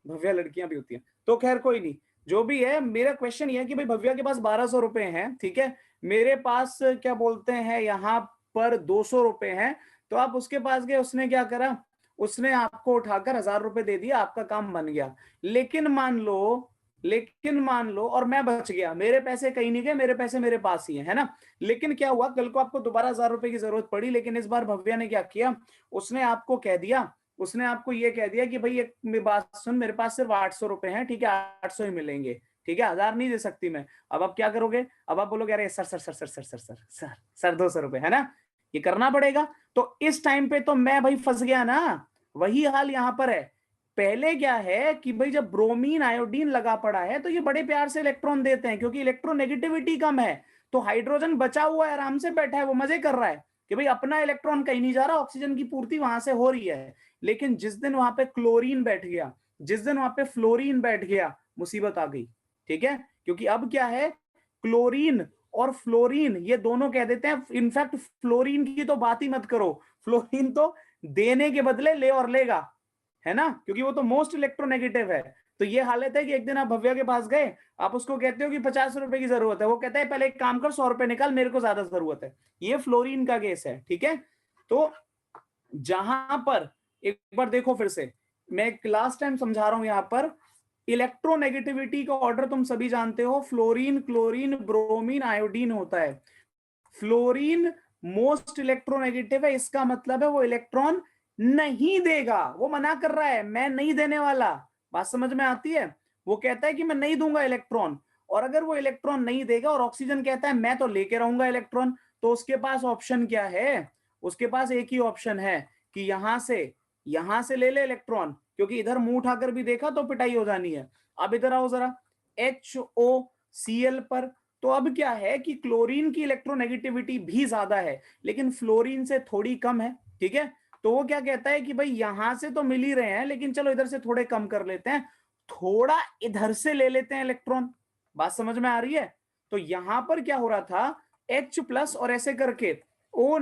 [SPEAKER 2] भव्या लड़कियां भी होती हैं। तो खैर कोई नहीं, जो भी है, मेरा क्वेश्चन ये है कि भाई भव्या के पास 1200 रुपए हैं। ठीक है, मेरे पास क्या बोलते हैं यहाँ पर 200 रुपए हैं। तो आप उसके पास गए, उसने क्या करा, उसने आपको उठाकर 1000 रुपए दे दिया, आपका काम बन गया। लेकिन मान लो, लेकिन मान लो और मैं बच गया, मेरे पैसे कहीं नहीं गए, मेरे पैसे मेरे पास ही है ना। लेकिन क्या हुआ, कल को आपको दोबारा 1000 रुपए की जरूरत पड़ी, लेकिन इस बार भव्या ने क्या किया, उसने आपको कह दिया, उसने आपको ये कह दिया कि भाई एक मेरी बात सुन, मेरे पास सिर्फ 800 रुपए हैं। ठीक है, 800 ही मिलेंगे। ठीक है, 1000 नहीं दे सकती मैं। अब आप क्या करोगे, अब आप बोलोगे अरे sir sir sir sir sir sir sir sir sir 200 रुपए है ना, ये करना पड़ेगा। तो इस टाइम पे तो मैं भाई फंस गया ना। वही हाल यहां पर है। पहले क्या है कि भाई जब ब्रोमीन आयोडीन लगा पड़ा है तो ये बड़े प्यार से इलेक्ट्रॉन देते हैं, क्योंकि इलेक्ट्रोनेगेटिविटी कम है। तो हाइड्रोजन बचा हुआ है, आराम से बैठा है, वो मजे कर रहा है कि भाई अपना इलेक्ट्रॉन कहीं नहीं जा रहा, ऑक्सीजन की पूर्ति वहां से हो रही है। लेकिन जिस दिन वहां पे क्लोरीन बैठ गया, जिस दिन वहां पे फ्लोरीन बैठ गया, मुसीबत आ गई। ठीक है, क्योंकि अब क्या है, क्लोरीन और फ्लोरीन ये दोनों कह देते हैं, इनफैक्ट फ्लोरीन की तो बात ही मत करो, फ्लोरीन तो देने के बदले ले और लेगा, है ना, क्योंकि वो तो मोस्ट इलेक्ट्रोनेगेटिव है। तो ये हालत है कि एक दिन आप भव्या के पास गए, आप उसको कहते हो कि 50 रुपए की जरूरत है, वो कहता है पहले एक काम कर 100 रुपए निकाल, मेरे को ज्यादा जरूरत है। ये फ्लोरीन का केस है। ठीक है, तो जहां पर एक बार देखो फिर से, मैं लास्ट टाइम समझा रहा हूं, यहां पर इलेक्ट्रोनेगेटिविटी का ऑर्डर तुम सभी जानते हो, फ्लोरीन, क्लोरीन, ब्रोमीन, आयोडीन होता है। फ्लोरीन मोस्ट इलेक्ट्रोनेगेटिव है, इसका मतलब है वो इलेक्ट्रॉन नहीं देगा, वो मना कर रहा है, मैं नहीं देने वाला। बात समझ में आती है? वो कहता है कि मैं नहीं दूंगा इलेक्ट्रॉन, और अगर वो इलेक्ट्रॉन नहीं देगा और ऑक्सीजन कहता है मैं तो लेके रहूंगा इलेक्ट्रॉन, तो उसके पास ऑप्शन क्या है, उसके पास एक ही ऑप्शन है कि यहां से ले ले इलेक्ट्रॉन, क्योंकि इधर मुंह उठाकर भी देखा तो पिटाई हो जानी है। अब इधर आओ जरा, HOCl पर, तो अब क्या है कि क्लोरीन की इलेक्ट्रोनेगेटिविटी भी ज्यादा है, लेकिन फ्लोरीन से थोड़ी कम है। ठीक है, तो वो क्या कहता है कि भाई यहां से तो मिल ही रहे हैं, लेकिन चलो इधर से थोड़े कम कर लेते हैं, थोड़ा इधर से ले लेते हैं इलेक्ट्रॉन। बात समझ में आ रही है? तो यहां पर क्या हो रहा था, H+ और ऐसे करके O-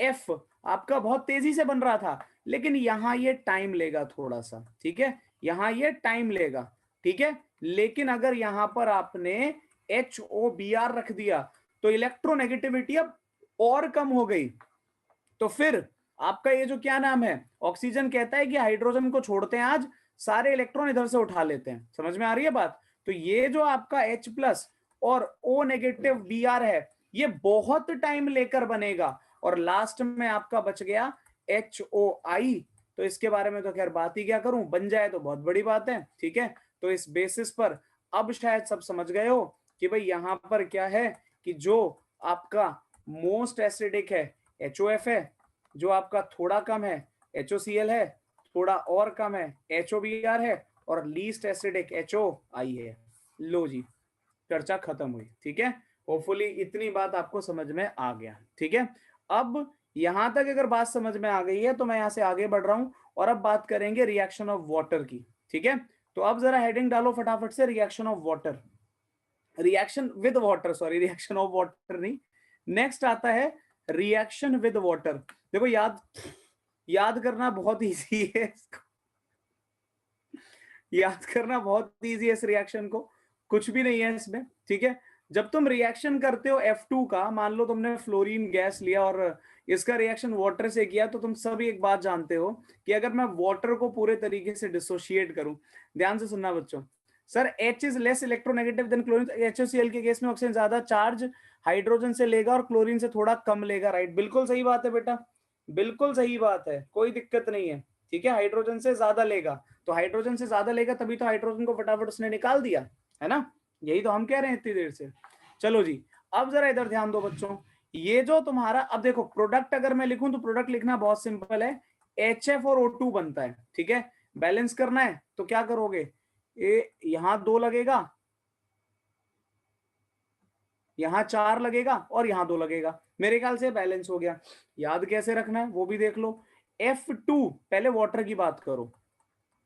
[SPEAKER 2] F आपका बहुत तेजी से बन रहा था, लेकिन यहां ये टाइम लेगा थोड़ा सा। ठीक है, यहां ये टाइम लेगा। ठीक है, लेकिन अगर यहां पर आपने HOBr रख दिया तो इलेक्ट्रोनेगेटिविटी अब और कम हो गई। तो फिर आपका ये जो क्या नाम है, ऑक्सीजन कहता है कि हाइड्रोजन को छोड़ते हैं, आज सारे इलेक्ट्रॉन इधर से उठा लेते हैं। समझ में आ रही है बात? तो ये जो आपका H+ और O- Br है, ये बहुत टाइम लेकर बनेगा, और लास्ट में आपका बच गया HOI। तो इसके बारे में तो खैर बात ही क्या करूं, बन जाए तो बहुत बड़ी बात है। ठीक है, तो इस बेसिस पर अब शायद सब समझ गए हो कि भाई यहां पर क्या है कि जो आपका मोस्ट एसिडिक है HOF है, जो आपका थोड़ा कम है HOCl है, थोड़ा और कम है HOBr है, और लीस्ट एसिडिक HOI है। लो जी, चर्चा खत्म हुई। ठीक है, होपफुली इतनी बात आपको समझ में आ गया। ठीक है, अब यहां तक अगर बात समझ में आ गई है तो मैं यहां से आगे बढ़ रहा हूं, और अब बात करेंगे रिएक्शन ऑफ वाटर की। ठीक है, तो अब जरा हेडिंग डालो फटाफट से, reaction of water, reaction with water, sorry reaction of water नहीं, नेक्स्ट आता है रिएक्शन विद वाटर। देखो याद याद करना बहुत इजी है इसको। याद करना बहुत इजी है इस रिएक्शन को, कुछ भी नहीं है इसमें, ठीक है। जब तुम रिएक्शन करते हो F2 का, मान लो तुमने फ्लोरीन गैस लिया और इसका रिएक्शन वाटर से किया, तो तुम सभी एक बात जानते हो कि अगर मैं वाटर को पूरे तरीके से डिसोशिएट करूं, ध्यान से सुनना बच्चों, sir H is less electronegative than chlorine, HCl के केस में ऑक्सीजन ज्यादा चार्ज हाइड्रोजन से लेगा और क्लोरीन से थोड़ा कम लेगा, राइट? बिल्कुल सही बात है बेटा, बिल्कुल सही बात है, कोई दिक्कत नहीं है, ठीक है। हाइड्रोजन से ज्यादा लेगा, तो हाइड्रोजन से ज्यादा लेगा तभी तो हाइड्रोजन को फटाफट उसने निकाल दिया, है ना? यही तो हम कह रहे हैं इतनी देर से। चलो जी, अब जरा इधर ध्यान दो बच्चों, ये जो तुम्हारा, अब देखो प्रोडक्ट अगर मैं लिखूं तो प्रोडक्ट लिखना बहुत सिंपल है, HF और O2 बनता है, ठीक है। बैलेंस करना है तो क्या करोगे, यहां 2 लगेगा, यहां 4 लगेगा और यहां 2 लगेगा, मेरे ख्याल से बैलेंस हो गया। याद कैसे रखना है वो भी देख लो। F2, पहले वाटर की बात करो,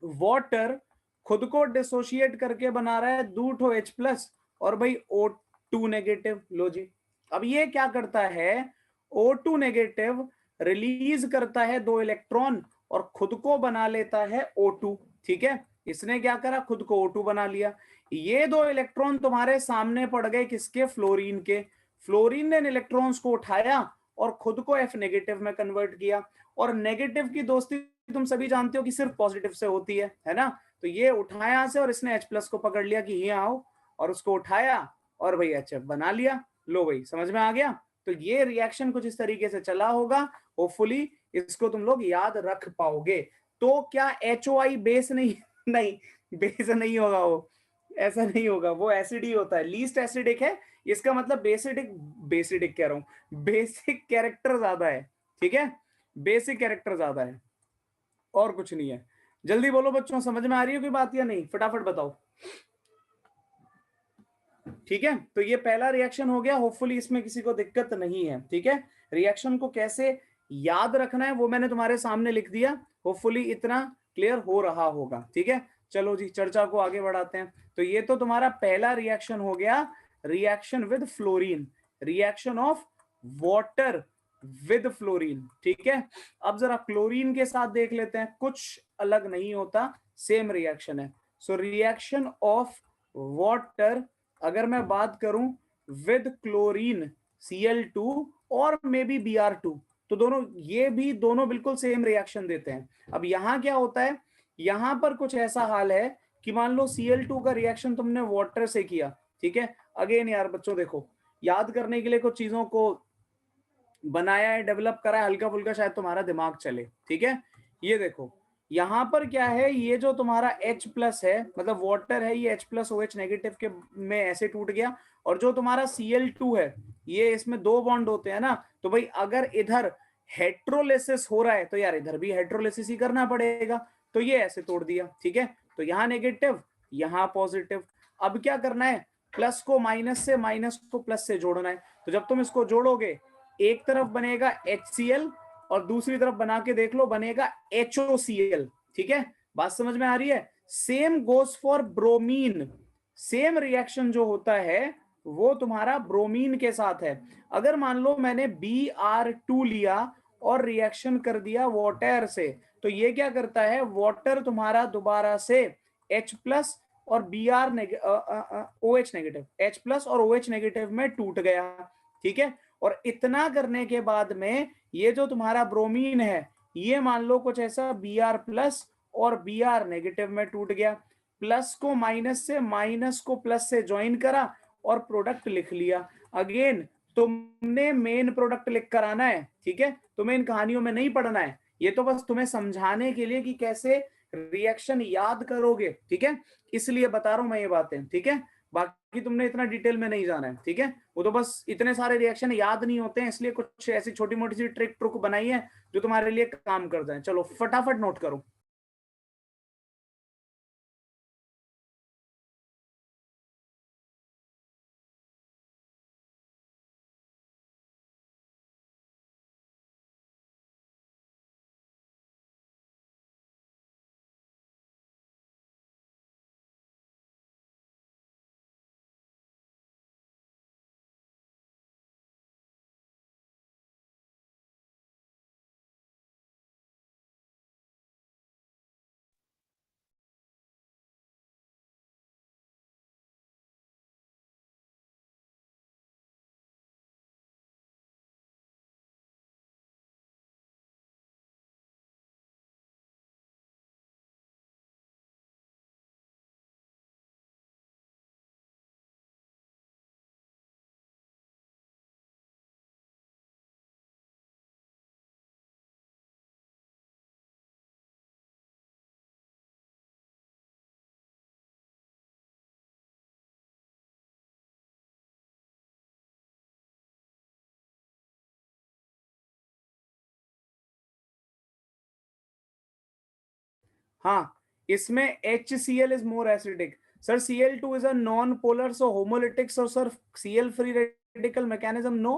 [SPEAKER 2] वाटर खुद को डिसोशिएट करके बना रहा है 2H+ और भाई O2 नेगेटिव, लो जी। अब ये क्या करता है, O2 नेगेटिव रिलीज करता है 2 इलेक्ट्रॉन और खुद को बना लेता है O2, ठीक है। इसने क्या करा, खुद को O2 बना लिया। ये 2 इलेक्ट्रॉन तुम्हारे सामने पड़ गए, किसके, फ्लोरीन के। फ्लोरीन ने इन इलेक्ट्रॉन्स को उठाया और खुद को F नेगेटिव में कन्वर्ट किया। और नेगेटिव की दोस्ती तुम सभी जानते हो कि सिर्फ पॉजिटिव से होती है ना? तो ये उठाया से और इसने H+ को पकड़ लिया कि ये आओ, और उसको उठाया और भाई HF बना लिया। लो भाई, समझ में आ गया? तो ये रिएक्शन कुछ इस तरीके से चला होगा, होपफुली इसको तुम लोग याद रख पाओगे। तो क्या HOI बेस नहीं नहीं, बेस नहीं होगा वो, ऐसा नहीं होगा, वो एसिड ही होता है, लीस्ट एसिडिक है। इसका मतलब बेसिडिक, बेसिडिक कह रहा हूं, बेसिक कैरेक्टर ज्यादा है, ठीक है, बेसिक कैरेक्टर ज्यादा है, और कुछ नहीं है। जल्दी बोलो बच्चों, समझ में आ रही है कोई बात या नहीं, फटाफट बताओ। ठीक है, तो ये पहला रिएक्शन हो गया, होपफुली इसमें किसी को दिक्कत नहीं है, ठीक है। रिएक्शन को कैसे याद रखना है वो मैंने तुम्हारे सामने लिख दिया, होपफुली इतना क्लियर हो रहा होगा, ठीक है। चलो जी, चर्चा को आगे बढ़ाते हैं। तो ये तो तुम्हारा पहला रिएक्शन हो गया, reaction with fluorine, reaction of water with fluorine, ठीक है। अब जरा क्लोरीन के साथ देख लेते हैं, कुछ अलग नहीं होता, सेम रिएक्शन है। सो रिएक्शन ऑफ वाटर, अगर मैं बात करूं विद क्लोरीन Cl2 और मे बी Br2, तो दोनों, ये भी दोनों बिल्कुल सेम रिएक्शन देते हैं। अब यहां क्या होता है, यहां पर कुछ ऐसा हाल है कि मान लो Cl2 का रिएक्शन तुमने वाटर से किया, ठीक है। अगेन यार बच्चों देखो, याद करने के लिए कुछ चीजों को बनाया है, डेवलप करा है, हल्का फुल्का शायद तुम्हारा दिमाग चले, ठीक है। ये देखो, यहां पर क्या है, ये जो तुम्हारा H+ है, मतलब वाटर है, ये H+ OH नेगेटिव के में ऐसे टूट गया, और जो तुम्हारा Cl2 है, ये इसमें 2 बॉन्ड होते हैं ना, तो भाई अगर इधर हेट्रोलिसिस हो रहा है तो यार इधर भी हेट्रोलिसिस ही करना पड़ेगा, तो ये ऐसे तोड़ दिया, ठीक है। तो यहाँ नेगेटिव, यहाँ पॉजिटिव। अब क्या करना है, प्लस को माइनस से, माइनस को प्लस से जोड़ना है। तो जब तुम इसको जोड़ोगे, एक तरफ बनेगा HCl और दूसरी तरफ बना के देख लो, बनेगा HOCl, ठीक है। बात समझ में आ रही है? Same goes for bromine, same reaction जो होता है वो तुम्हारा ब्रोमीन के साथ है। अगर मान लो मैंने Br2 लिया और रिएक्शन कर दिया वाटर से, तो ये क्या करता है, वाटर तुम्हारा दोबारा से H+ और OH नेगेटिव, H+ और OH नेगेटिव में टूट गया, ठीक है। और इतना करने के बाद में ये जो तुम्हारा ब्रोमीन है, ये मान लो कुछ ऐसा Br+ और Br नेगेटिव में टूट गया, प्लस को माइनस से, माइनस को प्लस से ज्वाइन करा और प्रोडक्ट लिख लिया। अगेन तुमने मेन प्रोडक्ट लिख कर आना है, ठीक है, तुम्हें इन कहानियों में नहीं पढ़ना है, ये तो बस तुम्हें समझाने के लिए कि कैसे रिएक्शन याद करोगे, ठीक है, इसलिए बता रहा हूं मैं ये बातें, ठीक है। बाकी तुमने इतना डिटेल में नहीं जाना है, ठीक है। वो तो बस इतने सारे रिएक्शन याद नहीं होते हैं, इसलिए कुछ ऐसी छोटी मोटी सी ट्रिक ट्रुक बनाई है जो तुम्हारे लिए काम कर जाए। चलो फटाफट नोट करो। हाँ, इसमें HCl is more acidic sir, Cl2 is a non polar, so homolytic, so sir Cl free radical mechanism no.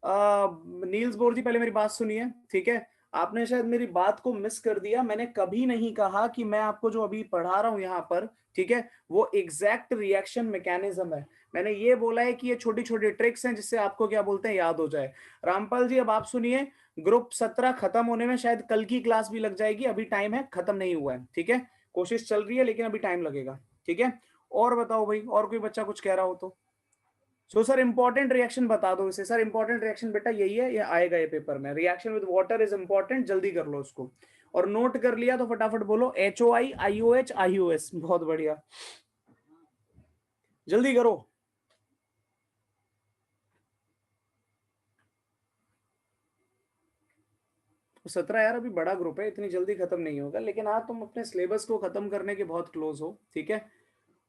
[SPEAKER 2] Niels Bohr ji पहले मेरी बात सुनिए, ठीक है, आपने शायद मेरी बात को मिस कर दिया। मैंने कभी नहीं कहा कि मैं आपको जो अभी पढ़ा रहा हूं यहाँ पर, ठीक है, वो एग्जैक्ट रिएक्शन मैकेनिज्म है। मैंने ये बोला है कि ये छोटी छोटी ट्रिक्स हैं जिससे आपको क्या बोलते हैं याद हो जाए। रामपाल जी अब आप सुनिए, ग्रुप 17 खत्म होने में शायद कल की क्लास भी लग जाएगी, अभी टाइम है, खत्म नहीं हुआ है, ठीक है, कोशिश चल रही है लेकिन अभी टाइम लगेगा, ठीक है। और बताओ भाई, और कोई बच्चा कुछ कह रहा हो तो। सो सर इंपॉर्टेंट रिएक्शन बता दो इसे। सर इंपॉर्टेंट रिएक्शन बेटा यही है, ये आएगा ये पेपर में, reaction with water is important, जल्दी कर लो उसको। और नोट कर लिया तो फटाफट बोलो HOI IOH IOS, बहुत बढ़िया, जल्दी करो। 17 यार अभी बड़ा ग्रुप है, इतनी जल्दी खत्म नहीं होगा, लेकिन हाँ तुम अपने सिलेबस को खत्म करने के बहुत क्लोज हो, ठीक है,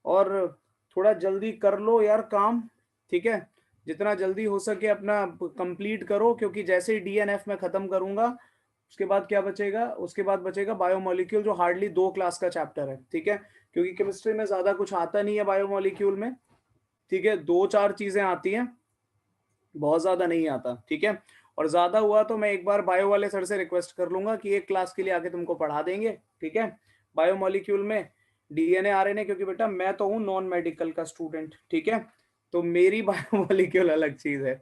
[SPEAKER 2] और थोड़ा जल्दी कर लो यार काम, ठीक है, जितना जल्दी हो सके अपना कंप्लीट करो, क्योंकि जैसे ही DNF में खत्म करूंगा उसके बाद क्या बचेगा, उसके बाद बचेगा बायोमोलिक्यूल, जो हार्डली 2 क्लास का चैप्टर है, ठीक है, क्योंकि केमिस्ट्री में ज्यादा कुछ आता नहीं है बायोमोलिक्यूल में, ठीक है, 2-4 चीजें आती हैं, बहुत ज्यादा नहीं आता, ठीक है, और ज्यादा हुआ तो मैं एक बार बायो वाले सर से रिक्वेस्ट कर लूंगा कि एक क्लास के लिए आके तुमको पढ़ा देंगे, ठीक है, बायोमोलिक्यूल में DNA RNA, क्योंकि बेटा मैं तो हूँ नॉन मेडिकल का स्टूडेंट, ठीक है, तो मेरी बायोमोलिक्यूल अलग चीज है,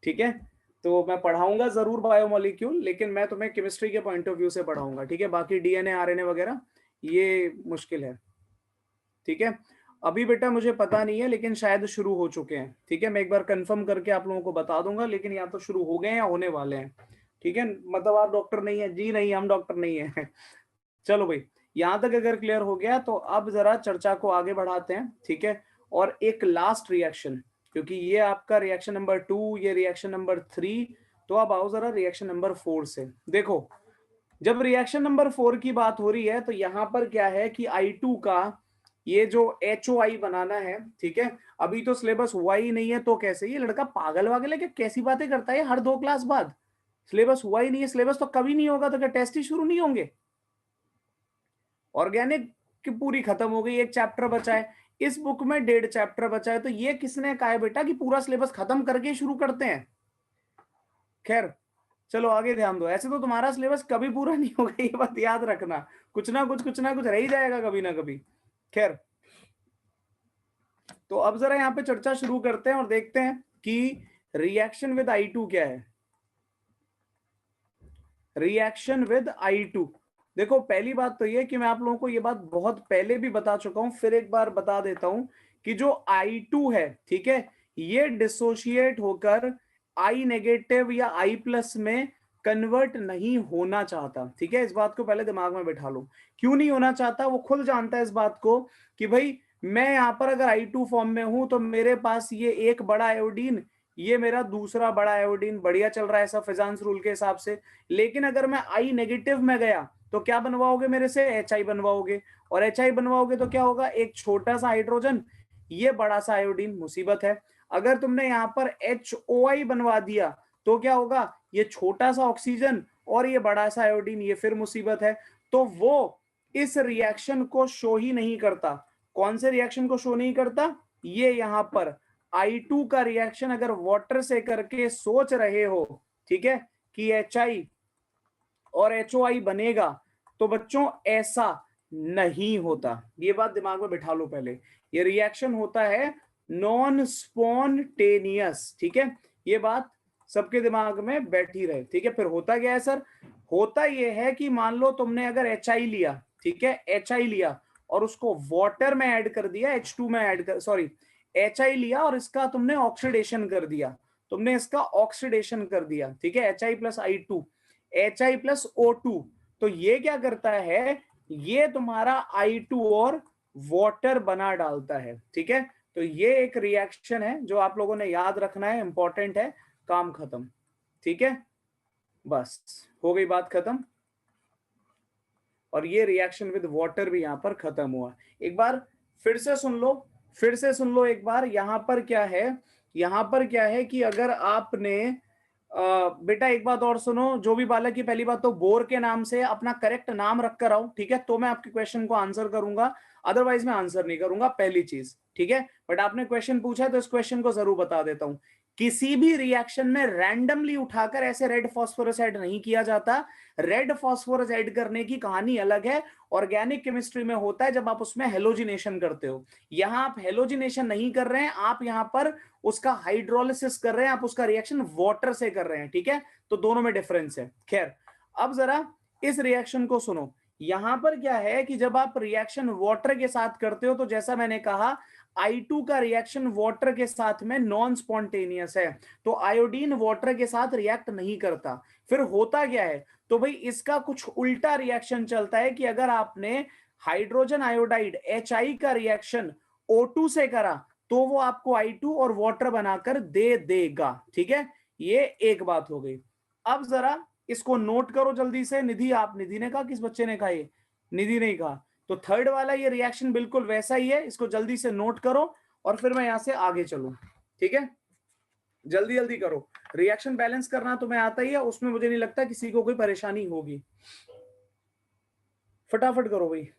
[SPEAKER 2] ठीक है, तो मैं पढ़ाऊंगा जरूर बायोमोलिक्यूल, लेकिन मैं तुम्हें केमिस्ट्री के पॉइंट ऑफ व्यू से पढ़ाऊंगा, ठीक है, बाकी DNA RNA वगैरह ये मुश्किल है, ठीक है। अभी बेटा मुझे पता नहीं है लेकिन शायद शुरू हो चुके हैं, ठीक है, मैं एक बार कंफर्म करके आप लोगों को बता दूंगा, लेकिन या तो शुरू हो गए हैं या होने वाले हैं, ठीक है, मतलब आप डॉक्टर नहीं है जी, नहीं हम डॉक्टर नहीं है। चलो भाई, यहां तक अगर क्लियर हो गया तो अब जरा चर्चा को आगे बढ़ाते हैं, ठीक है, और एक लास्ट रिएक्शन, क्योंकि ये आपका रिएक्शन नंबर 2, ये रिएक्शन नंबर 3, तो अब आओ जरा रिएक्शन नंबर 4 से। देखो, जब रिएक्शन नंबर 4 की बात हो रही है तो यहां पर क्या है कि I2 का ये जो HOI बनाना है, ठीक है, अभी तो सिलेबस हुआ ही नहीं है, तो कैसे, ये लड़का पागल वागल है क्या, कैसी बातें करता है हर 2 क्लास बाद, सिलेबस हुआ ही नहीं है, सिलेबस तो कभी नहीं होगा तो क्या टेस्ट ही शुरू नहीं होंगे। ऑर्गेनिक की पूरी खत्म हो गई, एक चैप्टर बचा है, इस बुक में 1.5 चैप्टर बचा है, तो ये किसने कहा है बेटा कि पूरा सिलेबस खत्म करके शुरू करते हैं। खैर चलो आगे ध्यान दो, ऐसे तो तुम्हारा सिलेबस कभी पूरा नहीं होगा, ये बात याद रखना, कुछ ना कुछ रह ही जाएगा कभी ना कभी। खैर, तो अब जरा यहाँ पे चर्चा शुरू करते हैं और देखते हैं कि रिएक्शन विद I2 क्या है। रिएक्शन विद I2, देखो पहली बात तो ये कि मैं आप लोगों को ये बात बहुत पहले भी बता चुका हूं, फिर एक बार बता देता हूं कि जो I2 है, ठीक है, ये डिसोशिएट होकर I नेगेटिव या I+ में कन्वर्ट नहीं होना चाहता, ठीक है, इस बात को पहले दिमाग में बैठा लो। क्यों नहीं होना चाहता, वो खुद जानता है इस बात को कि भाई मैं यहां पर अगर I2 फॉर्म में हूं तो मेरे पास ये एक बड़ा आयोडीन, ये मेरा दूसरा बड़ा आयोडीन, बढ़िया चल रहा है ऐसा फिजांस रूल के हिसाब से। लेकिन अगर मैं I नेगेटिव में गया तो क्या बनवाओगे मेरे से, HI बनवाओगे, और HI बनवाओगे तो क्या होगा, एक छोटा सा हाइड्रोजन, ये बड़ा सा आयोडीन, मुसीबत है। अगर तुमने यहाँ पर HOI बनवा दिया तो क्या होगा, ये छोटा सा ऑक्सीजन और ये बड़ा सा आयोडीन, ये फिर मुसीबत है। तो वो इस रिएक्शन को शो ही नहीं करता। कौन से रिएक्शन को शो नहीं करता, ये यहां पर I2 का रिएक्शन अगर वाटर से करके सोच रहे हो, ठीक है, कि HI और HOI बनेगा, तो बच्चों ऐसा नहीं होता, ये बात दिमाग में बिठा लो पहले। ये रिएक्शन होता है नॉन स्पॉन्टेनियस, ठीक है, ये बात सबके दिमाग में बैठी रहे, ठीक है। फिर होता क्या है सर, होता यह है कि मान लो तुमने अगर HI लिया, ठीक है, HI लिया और उसको वाटर में ऐड कर दिया, H2 में ऐड कर, सॉरी, HI लिया और इसका तुमने ऑक्सीडेशन कर दिया, तुमने इसका ऑक्सीडेशन कर दिया, ठीक है, HI+I2, HI+O2, तो ये क्या करता है, ये तुम्हारा I2 और वाटर बना डालता है, ठीक है। तो ये एक रिएक्शन है जो आप लोगों ने याद रखना है, इंपॉर्टेंट है, काम खत्म, ठीक है, बस हो गई बात खत्म। और ये रिएक्शन विद वाटर भी यहां पर खत्म हुआ। एक बार फिर से सुन लो, फिर से सुन लो एक बार, यहां पर क्या है, यहां पर क्या है कि अगर आपने बेटा एक बात और सुनो, जो भी बालक की पहली बात तो बोर के नाम से अपना करेक्ट नाम रख कर आओ, ठीक है, तो मैं आपके क्वेश्चन को आंसर करूंगा, अदरवाइज मैं आंसर नहीं करूंगा, पहली चीज, ठीक है। बट आपने क्वेश्चन पूछा है तो इस क्वेश्चन को जरूर बता देता हूं। किसी भी रिएक्शन में रैंडमली उठाकर ऐसे रेड फॉस्फोरस ऐड नहीं किया जाता। रेड फॉस्फोरस ऐड करने की कहानी अलग है, ऑर्गेनिक केमिस्ट्री में होता है जब आप उसमें हेलोजिनेशन करते हो। यहां आप हेलोजिनेशन नहीं कर रहे हैं, आप यहां पर उसका हाइड्रोलिसिस कर रहे हैं, आप उसका रिएक्शन वाटर से कर रहे हैं, ठीक है, तो दोनों में डिफरेंस है। खैर, अब जरा इस रिएक्शन को सुनो। यहां पर क्या है कि जब आप रिएक्शन वाटर के साथ करते हो तो जैसा मैंने कहा I2 का रिएक्शन वाटर के साथ में नॉन स्पॉन्टेनियस है, तो आयोडीन वाटर के साथ रिएक्ट नहीं करता। फिर होता क्या है, तो भाई इसका कुछ उल्टा रिएक्शन चलता है कि अगर आपने हाइड्रोजन आयोडाइड HI का रिएक्शन O2 से करा तो वो आपको I2 और वाटर बनाकर दे देगा, ठीक है। ये एक बात हो गई। अब जरा इसको नोट करो जल्दी से। निधि, आप, निधि ने कहा, किस बच्चे ने कहा, ये निधि ने कहा, तो थर्ड वाला ये रिएक्शन बिल्कुल वैसा ही है, इसको जल्दी से नोट करो और फिर मैं यहां से आगे चलूं, ठीक है। जल्दी जल्दी करो, रिएक्शन बैलेंस करना तुम्हें आता ही है, उसमें मुझे नहीं लगता किसी को कोई परेशानी होगी। फटाफट करो भाई।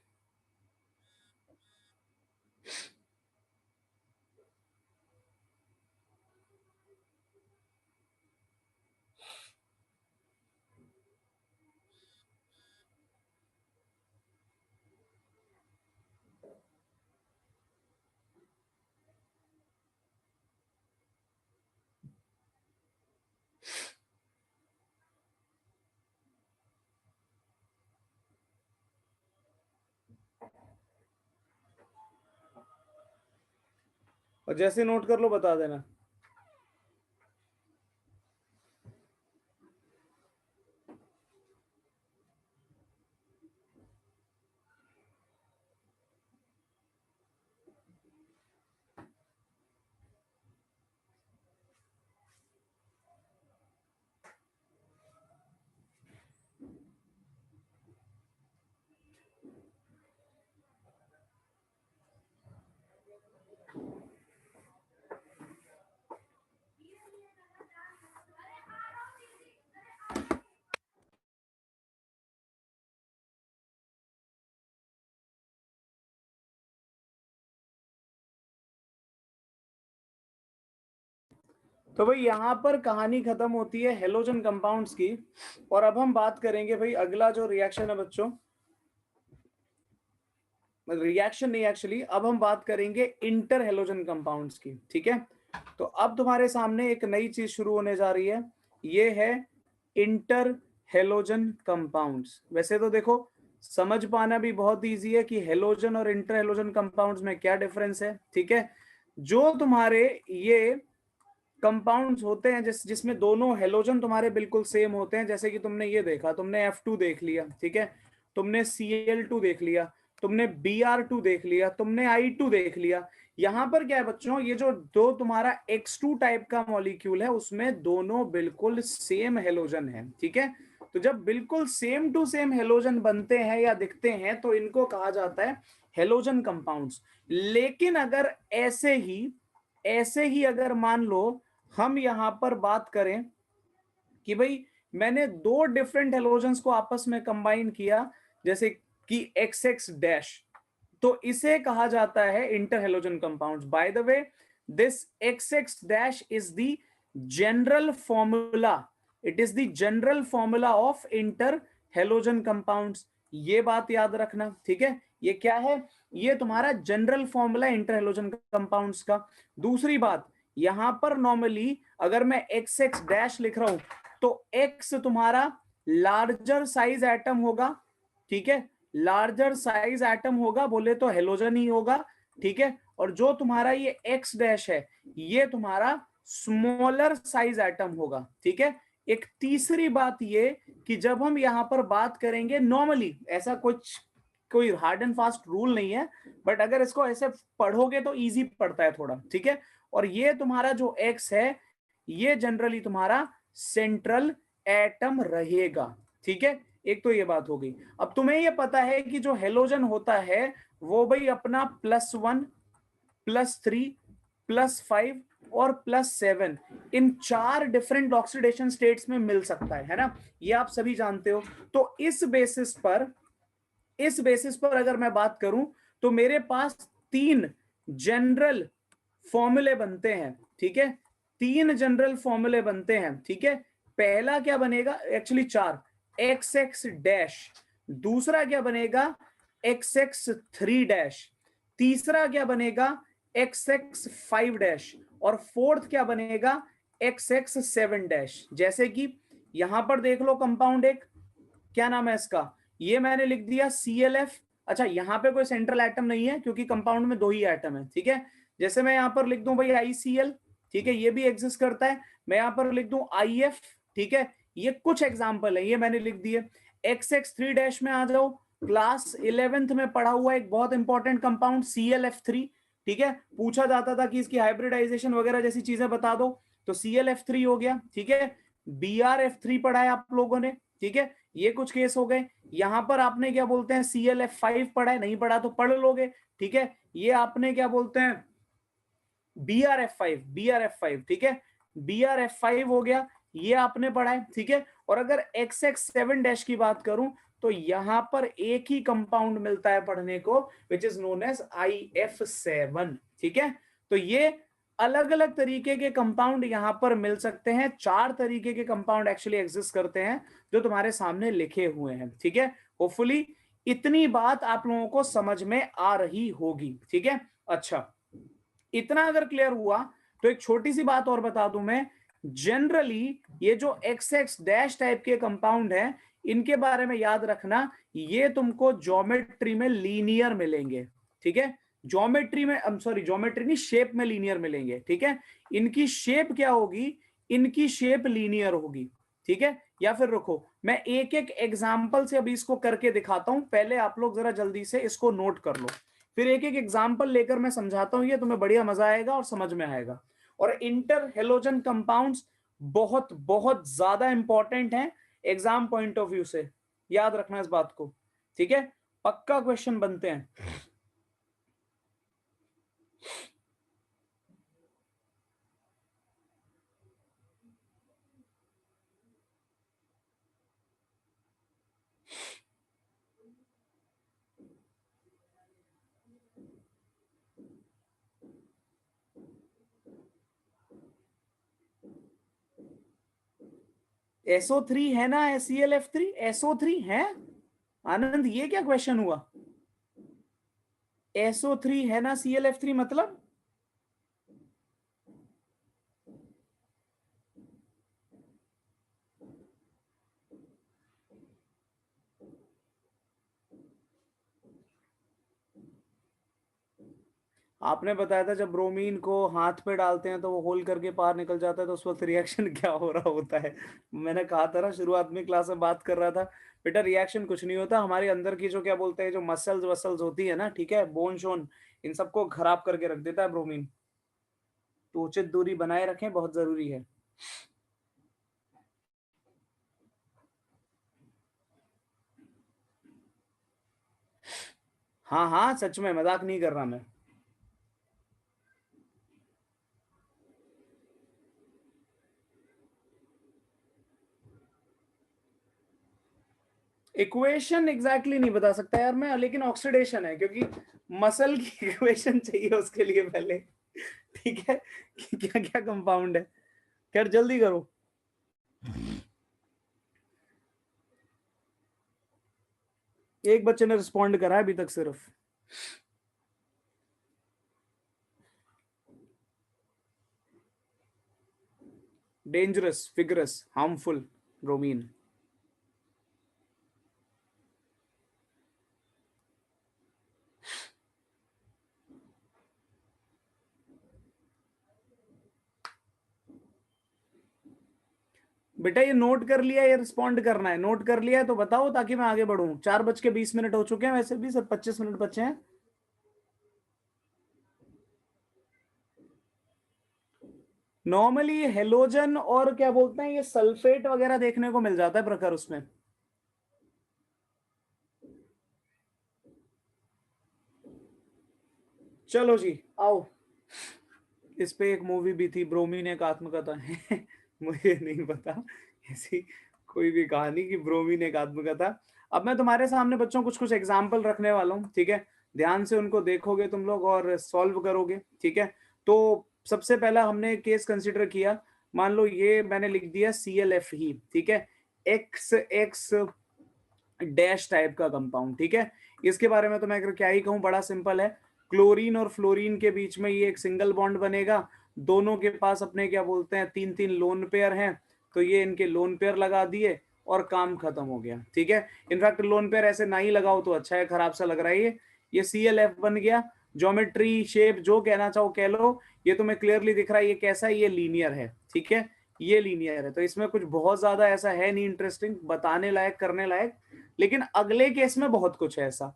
[SPEAKER 2] और जैसे नोट कर लो बता देना। तो भाई यहां पर कहानी खत्म होती है हेलोजन कंपाउंड्स की, और अब हम बात करेंगे भाई अगला जो रिएक्शन है बच्चों, रिएक्शन नहीं एक्चुअली, अब हम बात करेंगे इंटर हेलोजन कंपाउंड्स की, ठीक है। तो अब तुम्हारे सामने एक नई चीज शुरू होने जा रही है, ये है इंटर हेलोजन कंपाउंड्स। वैसे तो देखो समझ पाना भी बहुत इजी है कि हेलोजन और इंटर हेलोजन कंपाउंड्स में क्या डिफरेंस है, ठीक है। जो तुम्हारे ये कंपाउंड्स होते हैं जिसमें दोनों हेलोजन तुम्हारे बिल्कुल सेम होते हैं, जैसे कि तुमने ये देखा, तुमने F2 देख लिया, ठीक है, तुमने Cl2 देख लिया, तुमने Br2 देख लिया, तुमने I2 देख लिया। यहां पर क्या है बच्चों, ये जो दो तुम्हारा X2 टाइप का मॉलिक्यूल है उसमें दोनों बिल्कुल सेम हेलोजन है, ठीक है। तो जब बिल्कुल सेम टू सेम हेलोजन बनते हैं या दिखते हैं तो इनको कहा जाता है हेलोजन कंपाउंड्स। लेकिन अगर ऐसे ही अगर मान लो हम यहां पर बात करें कि भाई मैंने दो डिफरेंट हेलोजन्स को आपस में कंबाइन किया, जैसे कि XX डैश, तो इसे कहा जाता है inter halogen compounds. By the way, this XX dash is the general formula, it is the general formula of inter halogen compounds. ये बात याद रखना, ठीक है। ये क्या है, ये तुम्हारा general formula inter halogen compounds का। दूसरी बात, यहां पर नॉर्मली अगर मैं XX डैश लिख रहा हूं तो X तुम्हारा लार्जर साइज एटम होगा, ठीक है, लार्जर साइज एटम होगा, बोले तो हेलोजन ही होगा, ठीक है। और जो तुम्हारा ये X डैश है ये तुम्हारा स्मॉलर साइज एटम होगा, ठीक है। एक तीसरी बात ये कि जब हम यहां पर बात करेंगे नॉर्मली, ऐसा कुछ कोई हार्ड एंड फास्ट रूल नहीं है, बट अगर इसको ऐसे पढ़ोगे तो इजी पड़ता है थोड़ा, ठीक है। और ये तुम्हारा जो X है ये जनरली तुम्हारा सेंट्रल एटम रहेगा, ठीक है। एक तो ये बात हो गई। अब तुम्हें ये पता है कि जो हेलोजन होता है वो भाई अपना +1 +3 +5 और +7 इन 4 डिफरेंट ऑक्सीडेशन स्टेट्स में मिल सकता है ना, ये आप सभी जानते हो। तो इस बेसिस पर अगर मैं बात करूं तो मेरे पास 3 जनरल फॉर्मूले बनते हैं, ठीक है, 3 जनरल फॉर्मूले बनते हैं, ठीक है। पहला क्या बनेगा, एक्चुअली 4, XX डैश, दूसरा क्या बनेगा XX3 डैश, तीसरा क्या बनेगा XX5 डैश, और फोर्थ क्या बनेगा XX7 डैश। जैसे कि यहां पर देख लो कंपाउंड एक, क्या नाम है इसका, ये मैंने लिख दिया ClF। अच्छा, यहाँ पे कोई सेंट्रल एटम नहीं है क्योंकि कंपाउंड में 2 ही एटम है, ठीक है। जैसे मैं यहाँ पर लिख दूं भाई ICl, ठीक है, ये भी एग्जिस्ट करता है। मैं यहाँ पर लिख दूं IF, ठीक है, ये कुछ एग्जाम्पल है, ये मैंने लिख दिए। XX3 डैश में आ जाओ, क्लास 11th में पढ़ा हुआ एक बहुत इंपॉर्टेंट कंपाउंड ClF3, ठीक है, पूछा जाता था कि इसकी हाइब्रिडाइजेशन वगैरह जैसी चीजें बता दो, तो ClF3 हो गया, ठीक है। BrF3 पढ़ा है आप लोगों ने, ठीक है, ये कुछ केस हो गए। यहां पर आपने क्या बोलते हैं ClF5 पढ़ा है, नहीं पढ़ा तो पढ़ लोगे, ठीक है। ये आपने क्या बोलते हैं BrF5, ठीक है, BrF5 हो गया, ये आपने पढ़ा है, ठीक है। और अगर XX7 डैश की बात करूं तो यहां पर एक ही कंपाउंड मिलता है पढ़ने को, which is known as IF7, ठीक है। तो ये अलग अलग तरीके के कंपाउंड यहां पर मिल सकते हैं, 4 तरीके के कंपाउंड एक्चुअली एग्जिस्ट करते हैं जो तुम्हारे सामने लिखे हुए हैं, ठीक है। होपफुली इतनी बात आप लोगों को समझ में आ रही होगी, ठीक है। अच्छा, इतना अगर क्लियर हुआ तो एक छोटी सी बात और बता दूं मैं, जनरली ये जो XX डैश टाइप के कंपाउंड है, इनके बारे में याद रखना, ये तुमको ज्योमेट्री में लीनियर मिलेंगे, ठीक है। ज्योमेट्री में, सॉरी ज्योमेट्री नहीं, शेप में लीनियर मिलेंगे, ठीक है। इनकी शेप क्या होगी, इनकी शेप लीनियर होगी, ठीक है। या फिर रुको, मैं एक एक एग्जाम्पल से अभी इसको करके दिखाता हूं, पहले आप लोग जरा जल्दी से इसको नोट कर लो, फिर एक एक एग्जाम्पल लेकर मैं समझाता हूं, ये तुम्हें बढ़िया मजा आएगा और समझ में आएगा। और इंटर हेलोजन कंपाउंड्स बहुत बहुत ज्यादा इंपॉर्टेंट हैं एग्जाम पॉइंट ऑफ व्यू से, याद रखना इस बात को, ठीक है, पक्का क्वेश्चन बनते हैं। SO3 है ना, ClF3 SO3 है, आनंद ये क्या क्वेश्चन हुआ, SO3 है ना ClF3 मतलब, आपने बताया था जब ब्रोमीन को हाथ पे डालते हैं तो वो होल करके पार निकल जाता है, तो उस वक्त रिएक्शन क्या हो रहा होता है। मैंने कहा था ना शुरुआत में क्लास में बात कर रहा था, बेटा रिएक्शन कुछ नहीं होता, हमारे अंदर की जो क्या बोलते हैं जो मसल्स वसल्स होती है ना, ठीक है, बोन शोन, इन सबको खराब करके रख देता है ब्रोमीन। तो उचित दूरी बनाए रखें, बहुत जरूरी है। हाँ हाँ, सच में मजाक नहीं कर रहा मैं। इक्वेशन एग्जैक्टली नहीं बता सकता यार मैं, लेकिन ऑक्सीडेशन है, क्योंकि मसल की इक्वेशन चाहिए उसके लिए पहले, ठीक है, कि क्या क्या कंपाउंड है। खैर जल्दी करो। एक बच्चे ने रिस्पॉन्ड करा है अभी तक सिर्फ। डेंजरस, फिगरस, हार्मफुल, ब्रोमीन। बेटा ये नोट कर लिया, ये रिस्पॉन्ड करना है, नोट कर लिया है तो बताओ ताकि मैं आगे बढ़ूं। 4:20 हो चुके हैं, वैसे भी सब 25 मिनट बचे हैं। नॉर्मली हेलोजन और क्या बोलते हैं ये सल्फेट वगैरह देखने को मिल जाता है प्रखर उसमें। चलो जी आओ, इस पे एक मूवी भी थी, ब्रोमीन एक आत्मकथा है मुझे नहीं पता ऐसी कोई भी कहानी कि ब्रोमीन एक आत्मकथा। अब मैं तुम्हारे सामने बच्चों कुछ कुछ एग्जाम्पल रखने वाला हूँ, ठीक है, ध्यान से उनको देखोगे तुम लोग और सॉल्व करोगे, ठीक है। तो सबसे पहला हमने केस कंसिडर किया, मान लो ये मैंने लिख दिया ClF ही, ठीक है, एक्स एक्स डैश टाइप का कंपाउंड, ठीक है। इसके बारे में तो मैं अगर क्या ही कहूँ, बड़ा सिंपल है, क्लोरीन और फ्लोरीन के बीच में ये एक सिंगल बॉन्ड बनेगा, दोनों के पास अपने क्या बोलते हैं 3-3 लोन पेयर हैं, तो ये इनके लोन पेयर लगा दिए और काम खत्म हो गया, ठीक है। इनफैक्ट लोन पेयर ऐसे ना ही लगाओ तो अच्छा है, खराब सा लग रहा है ये ClF बन गया। ज्योमेट्री शेप जो कहना चाहो कह लो, ये तुम्हें क्लियरली दिख रहा है ये कैसा है, ये लीनियर है, ठीक है, ये लीनियर है, तो इसमें कुछ बहुत ज्यादा ऐसा है नहीं इंटरेस्टिंग बताने लायक करने लायक। लेकिन अगले केस में बहुत कुछ है ऐसा।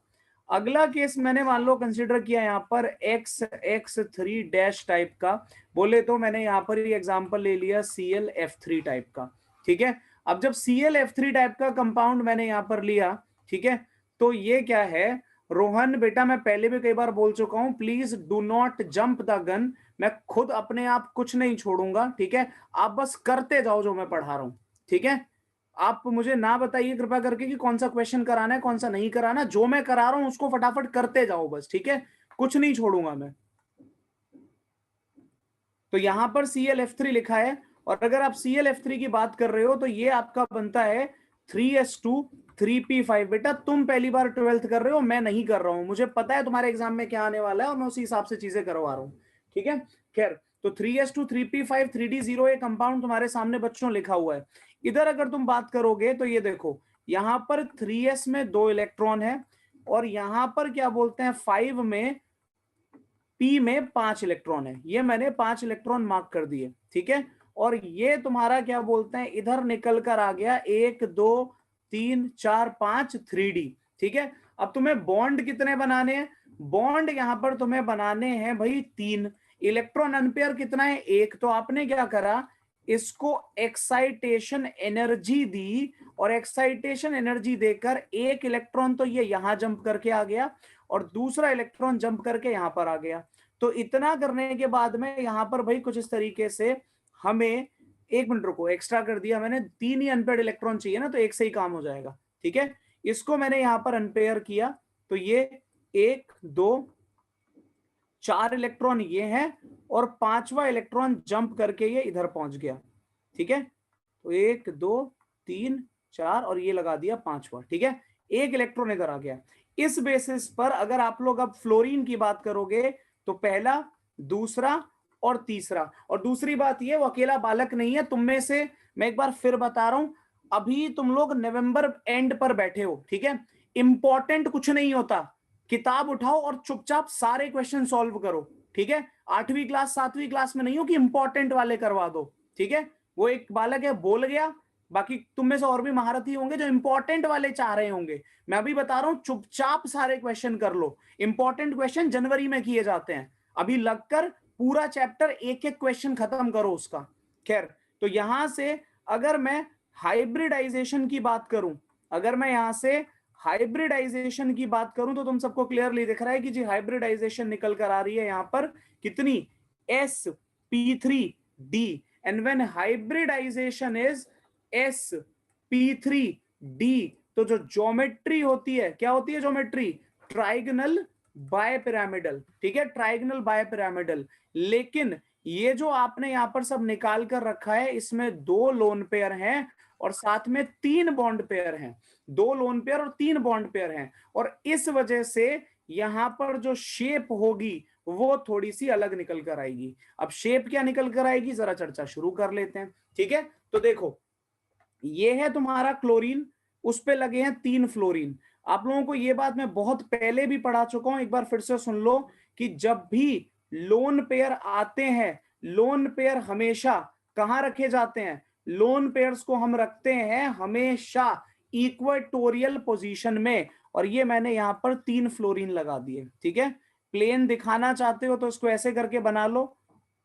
[SPEAKER 2] अगला केस मैंने मान लो कंसिडर किया यहाँ पर x3 डैश टाइप का, बोले तो मैंने यहाँ पर ही एग्जांपल ले लिया ClF3 टाइप का, ठीक है। अब जब ClF3 टाइप का कंपाउंड मैंने यहाँ पर लिया, ठीक है, तो ये क्या है, रोहन बेटा मैं पहले भी कई बार बोल चुका हूं, please do not jump the gun, मैं खुद अपने आप कुछ नहीं छोड़ूंगा, ठीक है, आप बस करते जाओ जो मैं पढ़ा रहा हूं, ठीक है। आप मुझे ना बताइए कृपया करके कि कौन सा क्वेश्चन कराना है कौन सा नहीं कराना, जो मैं करा रहा हूं उसको फटाफट करते जाओ बस, ठीक है, कुछ नहीं छोड़ूंगा मैं। तो यहां पर ClF3 लिखा है, और अगर आप ClF3 की बात कर रहे हो तो ये आपका बनता है 3s2 3p5। बेटा तुम पहली बार 12th कर रहे हो, मैं नहीं कर रहा हूं, मुझे पता है तुम्हारे एग्जाम में क्या आने वाला है और मैं उसी हिसाब से चीजें करवा रहा हूं, ठीक है। खैर, तो 3s2 3p5 3d0 ये कंपाउंड तुम्हारे सामने बच्चों लिखा हुआ है। इधर अगर तुम बात करोगे तो ये देखो, यहां पर 3s में 2 इलेक्ट्रॉन है, और यहां पर क्या बोलते हैं 5 में P में 5 इलेक्ट्रॉन है, ये मैंने 5 इलेक्ट्रॉन मार्क कर दिए, ठीक है। और ये तुम्हारा क्या बोलते हैं इधर निकल कर आ गया 1 2 3 4 5 3D, ठीक है। अब तुम्हें बॉन्ड कितने बनाने हैं, बॉन्ड यहां पर तुम्हें बनाने हैं भाई 3। इलेक्ट्रॉन अनपेयर कितना है 1, तो आपने क्या करा, इसको एक्साइटेशन एनर्जी दी, और एक्साइटेशन एनर्जी देकर एक इलेक्ट्रॉन तो ये यहां जंप करके आ गया और दूसरा इलेक्ट्रॉन जंप करके यहां पर आ गया। तो इतना करने के बाद में यहां पर भाई कुछ इस तरीके से हमें, एक मिनट रुको, एक्स्ट्रा कर दिया मैंने, 3 ही अनपेयर्ड इलेक्ट्रॉन चाहिए ना, तो एक से ही काम हो जाएगा, ठीक है। इसको मैंने यहां पर अनपेयर किया, तो ये 1 2 4 इलेक्ट्रॉन ये है, और 5वां इलेक्ट्रॉन जंप करके ये इधर पहुंच गया, ठीक है। तो 1 2 3 4 और ये लगा दिया 5वां, ठीक है, एक इलेक्ट्रॉन इधर आ गया। इस बेसिस पर अगर आप लोग अब फ्लोरीन की बात करोगे तो पहला, दूसरा और तीसरा, और दूसरी बात ये वो अकेला बालक नहीं है, तुम में से मैं एक बार फिर बता रहा हूं, अभी तुम लोग नवंबर एंड पर बैठे हो, ठीक है, इंपॉर्टेंट कुछ नहीं होता, किताब उठाओ और चुपचाप सारे क्वेश्चन सॉल्व करो, ठीक है। 8वीं क्लास 7वीं क्लास में नहीं हो कि इंपॉर्टेंट वाले करवा दो, ठीक है। वो एक बालक है बोल गया, बाकी तुम में से और भी महारथी होंगे जो इंपॉर्टेंट वाले चाह रहे होंगे, मैं अभी बता रहा हूं चुपचाप सारे क्वेश्चन कर लो, इंपॉर्टेंट क्वेश्चन जनवरी में किए जाते हैं, अभी लगकर पूरा चैप्टर एक एक क्वेश्चन खत्म करो उसका। खैर, तो यहां से अगर मैं हाइब्रिडाइजेशन की बात करूं, अगर मैं यहां से हाइब्रिडाइजेशन की बात करूं तो तुम सबको क्लियरली दिख रहा है कि जी हाइब्रिडाइजेशन निकल कर आ रही है यहां पर कितनी, sp3d, and when hybridisation is sp3d, तो जो ज्योमेट्री होती है, क्या होती है ज्योमेट्री, ट्राइगोनल बायपिरामिडल, ठीक है, ट्राइगोनल बायपिरामिडल। लेकिन ये जो आपने यहां पर सब निकाल कर रखा है, इसमें 2 लोन पेयर हैं और साथ में 3 बॉन्ड पेयर हैं, 2 लोन पेयर और 3 बॉन्ड पेयर हैं, और इस वजह से यहां पर जो शेप होगी वो थोड़ी सी अलग निकल कर आएगी। अब शेप क्या निकल कर आएगी जरा चर्चा शुरू कर लेते हैं, ठीक है। तो देखो ये है तुम्हारा क्लोरीन, उस पे लगे हैं 3 फ्लोरीन। आप लोगों को ये बात मैं बहुत पहले भी पढ़ा चुका हूं, एक बार फिर से सुन लो कि जब भी लोन पेयर आते हैं, लोन पेयर हमेशा कहां रखे जाते हैं, लोन पेयर्स को हम रखते हैं हमेशा इक्वेटोरियल पोजीशन में, और ये मैंने यहां पर 3 फ्लोरीन लगा दिए, ठीक है। प्लेन दिखाना चाहते हो तो इसको ऐसे करके बना लो,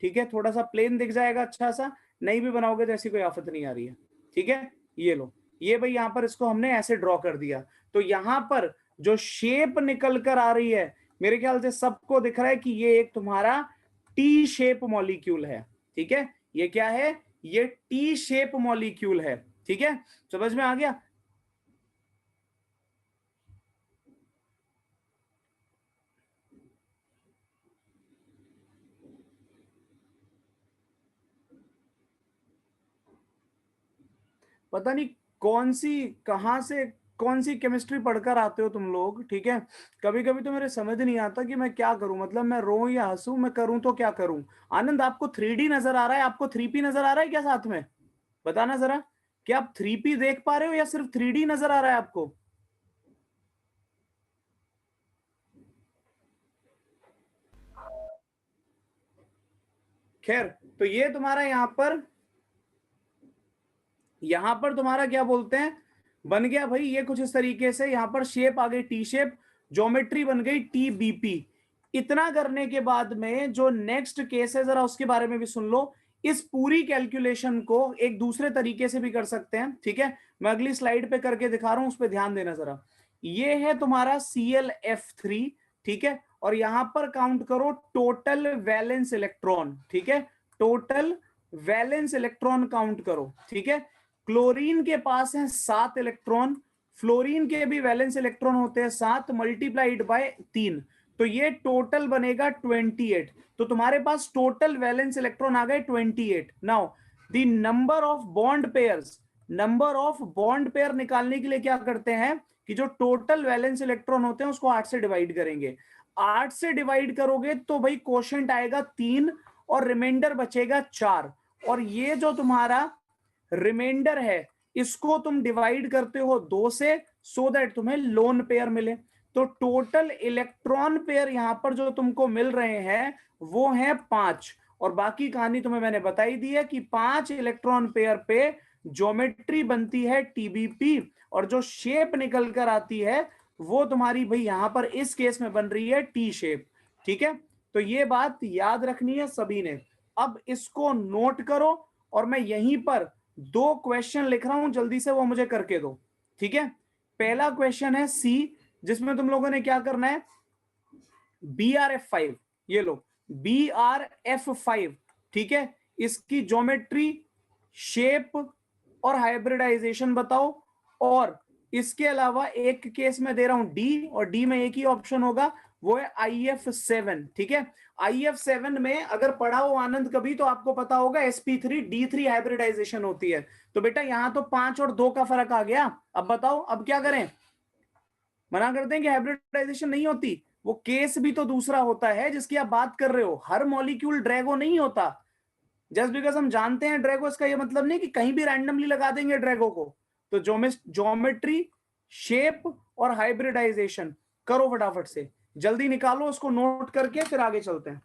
[SPEAKER 2] ठीक है, थोड़ा सा प्लेन दिख जाएगा अच्छा सा, नहीं भी बनाओगे तो ऐसी कोई आफत नहीं आ रही है, ठीक है। ये लो, ये भाई यहां पर इसको हमने ऐसे ड्रॉ कर दिया, तो यहां पर जो शेप निकल कर आ रही है, मेरे ख्याल से सबको दिख रहा है कि ये एक तुम्हारा टी शेप मॉलिक्यूल है, ठीक है। ये क्या है, ये टी शेप मॉलिक्यूल है, ठीक है, समझ में आ गया। पता नहीं कौन सी कहां से कौन सी केमिस्ट्री पढ़कर आते हो तुम लोग, ठीक है। कभी कभी तो मेरे समझ नहीं आता कि मैं क्या करूं, मतलब मैं रोऊं या हंसूं, मैं करूं तो क्या करूं। आनंद, आपको 3D नजर आ रहा है, आपको 3P नजर आ रहा है क्या साथ में, बताना जरा। क्या आप 3P देख पा रहे हो या सिर्फ 3D नजर आ रहा है आपको। खैर, तो ये तुम्हारा यहां पर तुम्हारा क्या बोलते हैं, बन गया भाई ये कुछ इस तरीके से। यहां पर शेप आ गई टी शेप, ज्योमेट्री बन गई TBP। इतना करने के बाद में जो नेक्स्ट केस है, जरा उसके बारे में भी सुन लो। इस पूरी कैलकुलेशन को एक दूसरे तरीके से भी कर सकते हैं, ठीक है। मैं अगली स्लाइड पे करके दिखा रहा हूं, उस पर ध्यान देना जरा। ये है तुम्हारा ClF3, ठीक है। और यहां पर काउंट करो टोटल वैलेंस इलेक्ट्रॉन, ठीक है। टोटल वैलेंस इलेक्ट्रॉन काउंट करो, ठीक है। क्लोरीन के पास है 7 इलेक्ट्रॉन, फ्लोरीन के भी वैलेंस इलेक्ट्रॉन होते हैं 7 मल्टीप्लाइड बाय 3, तो ये टोटल बनेगा 28। तो तुम्हारे पास टोटल वैलेंस इलेक्ट्रॉन आ गए 28। Now the number of bond pairs, number of bond pair निकालने के लिए क्या करते हैं कि जो टोटल वैलेंस इलेक्ट्रॉन होते हैं उसको 8 से डिवाइड करेंगे। 8 से डिवाइड करोगे तो भाई क्वोशंट आएगा 3 और रिमाइंडर बचेगा 4। और ये जो तुम्हारा रिमाइंडर है इसको तुम डिवाइड करते हो 2 से, सो दैट तुम्हें लोन पेयर मिले। तो टोटल इलेक्ट्रॉन पेयर यहां पर जो तुमको मिल रहे हैं वो है 5। और बाकी कहानी तुम्हें मैंने बताई दी है कि 5 इलेक्ट्रॉन पेयर पे ज्योमेट्री बनती है TBP, और जो शेप निकल कर आती है वो तुम्हारी भाई यहां पर इस केस में बन रही है टी शेप, ठीक है। तो ये बात याद रखनी है सभी ने। अब इसको नोट करो, और मैं यहीं पर 2 क्वेश्चन लिख रहा हूं, जल्दी से वो मुझे करके दो, ठीक है। पहला क्वेश्चन है C, जिसमें तुम लोगों ने क्या करना है, BRF5, ये लो BRF5, ठीक है। इसकी ज्योमेट्री, शेप और हाइब्रिडाइजेशन बताओ। और इसके अलावा एक केस में दे रहा हूं D, और D में एक ही ऑप्शन होगा, वो है IF7, ठीक है। IF7 में अगर पढ़ा हो आनंद कभी तो आपको पता होगा sp3d3 हाइब्रिडाइजेशन होती है। तो बेटा यहां तो 5 और 2 का फर्क आ गया। अब बताओ अब क्या करें, मना करते हैं कि हाइब्रिडाइजेशन नहीं होती। वो केस भी तो दूसरा होता है जिसकी आप बात कर रहे हो, हर मॉलिक्यूल ड्रैगो नहीं होता। जस्ट बिकॉज हम जानते हैं ड्रैगो, इसका ये मतलब नहीं कि कहीं भी रैंडमली लगा देंगे ड्रैगो को। तो ज्योमेट्री, शेप और हाइब्रिडाइजेशन करो फटाफट से, जल्दी निकालो उसको नोट करके, फिर आगे चलते हैं।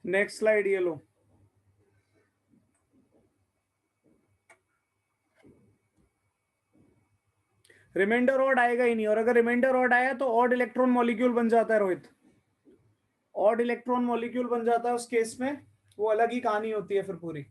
[SPEAKER 2] नेक्स्ट स्लाइड ये लो। रिमाइंडर ऑड आएगा ही नहीं, और अगर रिमाइंडर ऑड आया तो ऑड इलेक्ट्रॉन मॉलिक्यूल बन जाता है रोहित, ऑड इलेक्ट्रॉन मॉलिक्यूल बन जाता है उस केस में। वो अलग ही कहानी होती है फिर पूरी।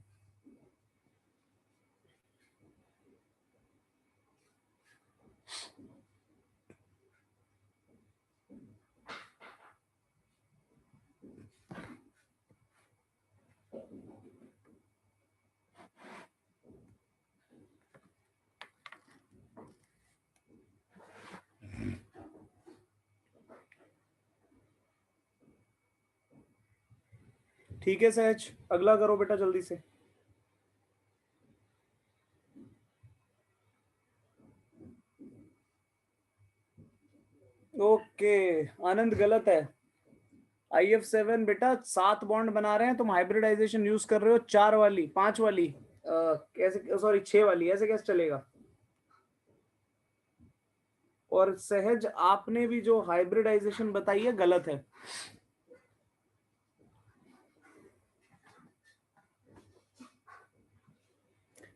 [SPEAKER 2] ठीक है सहज, अगला करो बेटा जल्दी से। ओके आनंद गलत है। IF7 बेटा 7 बॉन्ड बना रहे हैं, तुम हाइब्रिडाइजेशन यूज कर रहे हो 4 वाली 5 वाली, कैसे, सॉरी 6 वाली, ऐसे कैसे चलेगा। और सहज आपने भी जो हाइब्रिडाइजेशन बताई है गलत है।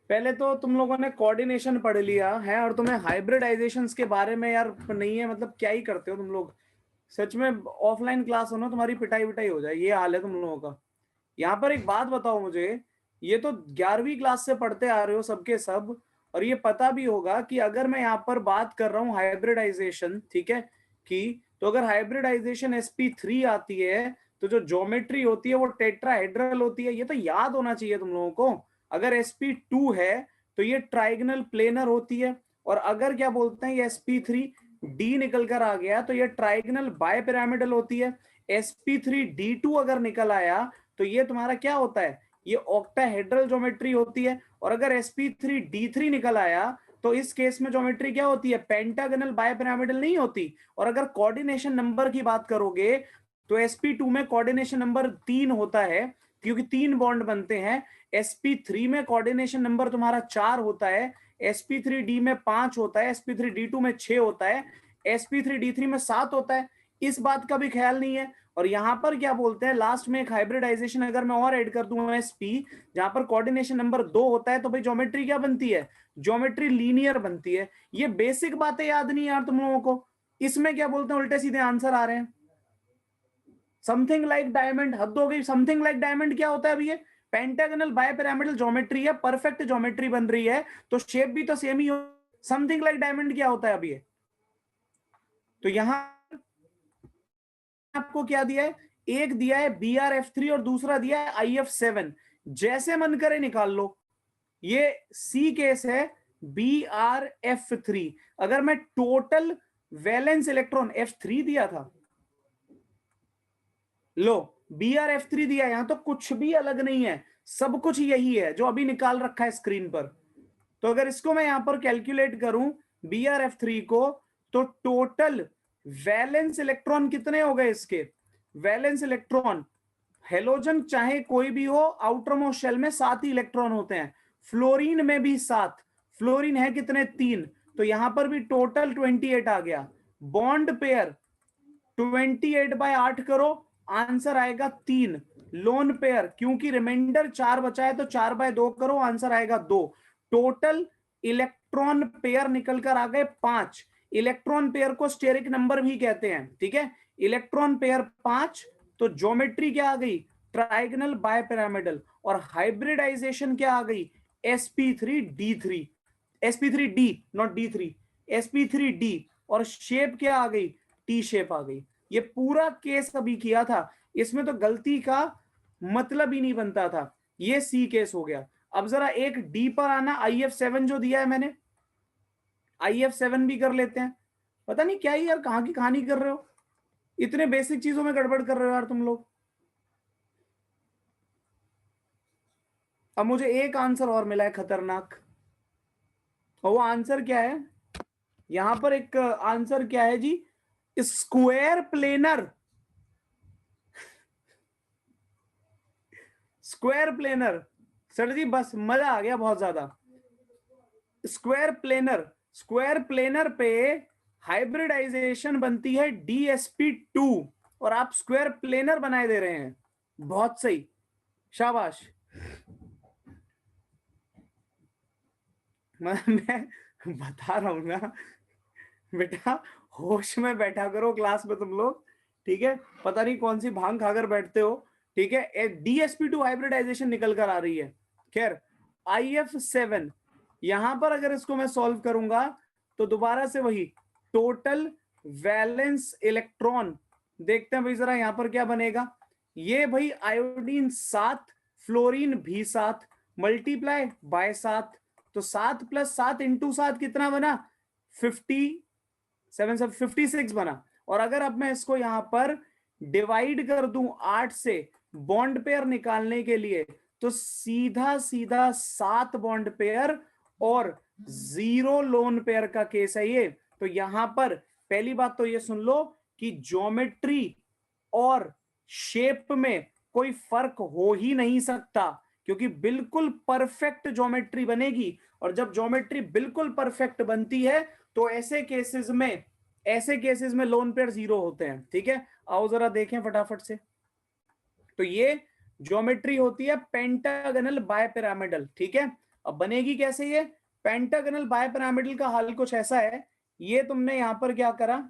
[SPEAKER 2] पहले तो तुम लोगों ने कोऑर्डिनेशन पढ़ लिया है और तुम्हें हाइब्रिडाइजेशन के बारे में यार नहीं है, मतलब क्या ही करते हो तुम लोग। सच में ऑफलाइन क्लास हो ना, तुम्हारी पिटाई विटाई हो जाए, ये हाल है तुम लोगों का। यहाँ पर एक बात बताओ मुझे, ये तो 11वीं क्लास से पढ़ते आ रहे हो सबके सब, और ये पता भी होगा कि अगर मैं यहाँ पर बात कर रहा हूँ हाइब्रिडाइजेशन, ठीक है, की तो अगर हाइब्रिडाइजेशन sp3 आती है तो जो ज्योमेट्री होती है वो टेट्राहेड्रल होती है, ये तो याद होना चाहिए तुम लोगों को। अगर sp2 है तो ये ट्राइगनल प्लेनर होती है, और अगर क्या बोलते हैं ये sp3 डी निकल कर आ गया तो ये ट्राइगनल बायपिरामिडल होती है। sp3d2 अगर निकल आया तो ये तुम्हारा क्या होता है, ये ऑक्टाहेड्रल ज्योमेट्री होती है। और अगर sp3d3 निकल आया तो इस केस में ज्योमेट्री क्या होती है, पेंटागनल बायपिरामिडल नहीं होती। और अगर कोऑर्डिनेशन नंबर की बात करोगे तो sp2 में कोऑर्डिनेशन नंबर 3 होता है, क्योंकि 3 बॉन्ड बनते हैं। sp3 में कोऑर्डिनेशन नंबर तुम्हारा 4 होता है, sp3d में 5 होता है, sp3d2 में 6 होता है, sp3d3 में 7 होता है। इस बात का भी ख्याल नहीं है। और यहां पर क्या बोलते हैं, लास्ट में एक हाइब्रिडाइजेशन अगर मैं और ऐड कर दूं sp, जहां पर कोऑर्डिनेशन नंबर 2 होता है, तो भाई ज्योमेट्री क्या बनती है, ज्योमेट्री लीनियर बनती है। ये बेसिक बातें याद नहीं यार तुम लोगों को, इसमें क्या बोलते हैं उल्टे सीधे आंसर आ रहे हैं। समथिंग लाइक डायमंड, हद हो गई। समथिंग लाइक डायमंड क्या होता है अभी, ये पेंटागनल बायपिरामिडल ज्योमेट्री है, परफेक्ट ज्योमेट्री बन रही है, तो शेप भी तो सेम ही हो। समथिंग लाइक डायमंड क्या होता है अभी ये, तो यहां आपको क्या दिया है, एक दिया है BRF3 और दूसरा दिया है IF7, जैसे मन करे निकाल लो। ये सी केस है BRF3। अगर मैं टोटल वैलेंस इलेक्ट्रॉन F3 दिया था, लो BRF3 दिया, यहां तो कुछ भी अलग नहीं है, सब कुछ यही है जो अभी निकाल रखा है स्क्रीन पर। तो अगर इसको मैं यहां पर कैलकुलेट करूं BRF3 को, तो टोटल वैलेंस इलेक्ट्रॉन कितने हो गए इसके, वैलेंस इलेक्ट्रॉन, हेलोजन चाहे कोई भी हो आउटर मोस्ट शेल में 7 ही इलेक्ट्रॉन होते हैं, फ्लोरीन में भी 7, फ्लोरीन है कितने 3, तो यहां पर भी टोटल 28 आ गया। बॉन्ड पेयर 28/8 करो, आंसर आएगा 3। लोन पेयर क्योंकि रिमाइंडर 4 बचा है तो 4/2 करो, आंसर आएगा 2। टोटल इलेक्ट्रॉन पेयर निकल कर आ गए 5। इलेक्ट्रॉन पेयर को स्टेरिक नंबर भी कहते हैं, ठीक है, इलेक्ट्रॉन पेयर 5। तो ज्योमेट्री क्या आ गई, ट्राइगनल बायपिरामिडल। और हाइब्रिडाइजेशन क्या आ गई, sp3d3, sp3d not d3, sp3d। और शेप क्या आ गई, टी शेप आ गई। ये पूरा केस अभी किया था, इसमें तो गलती का मतलब ही नहीं बनता था। ये सी केस हो गया। अब जरा एक डी पर आना, IF7 जो दिया है मैंने, IF7 भी कर लेते हैं। पता नहीं क्या ही यार, कहां की कहानी कर रहे हो, इतने बेसिक चीजों में गड़बड़ कर रहे हो यार तुम लोग। अब मुझे एक आंसर और मिला है खतरनाक, और वो आंसर क्या है, यहां पर एक आंसर क्या है जी, square planar. Square planar sir जी, बस मजा आ गया बहुत ज्यादा। स्क्वायर प्लेनर, स्क्वायर प्लेनर पे हाइब्रिडाइजेशन बनती है DSP2, और आप स्क्वायर प्लेनर बनाए दे रहे हैं, बहुत सही, शाबाश। मैं बता रहा हूं ना बेटा, होश में बैठा करो क्लास में तुम लोग, ठीक है, पता नहीं कौन सी भांग खाकर बैठते हो, ठीक है, DsP2 हाइब्रिडाइजेशन निकल कर आ रही है। खैर IF7 यहां पर अगर इसको मैं सॉल्व करूंगा तो दोबारा से वही टोटल वैलेंस इलेक्ट्रॉन, देखते हैं भाई जरा यहां पर क्या बनेगा। ये भाई आयोडीन 7, फ्लोरीन भी 7, मल्टीप्लाई बाय 7, तो 7 + 7 × 7 कितना बना, 56 बना। और अगर अब मैं इसको यहां पर डिवाइड कर दूं 8 से बॉन्ड पेयर निकालने के लिए, तो सीधा सीधा 7 बॉन्ड पेयर और 0 लोन पेयर का केस है ये। तो यहां पर पहली बात तो ये सुन लो कि ज्योमेट्री और शेप में कोई फर्क हो ही नहीं सकता, क्योंकि बिल्कुल परफेक्ट ज्योमेट्री बनेगी। और जब ज्योमेट्री बिल्कुल परफेक्ट बनती है तो ऐसे केसेस में लोन पेयर 0 होते हैं। ठीक है, आओ जरा देखें फटाफट से। तो ये ज्योमेट्री होती है पेंटागनल बायपिरामिडल। ठीक है, अब बनेगी कैसे ये पेंटागनल बायपिरामिडल का हाल कुछ ऐसा है। ये तुमने यहां पर क्या करा,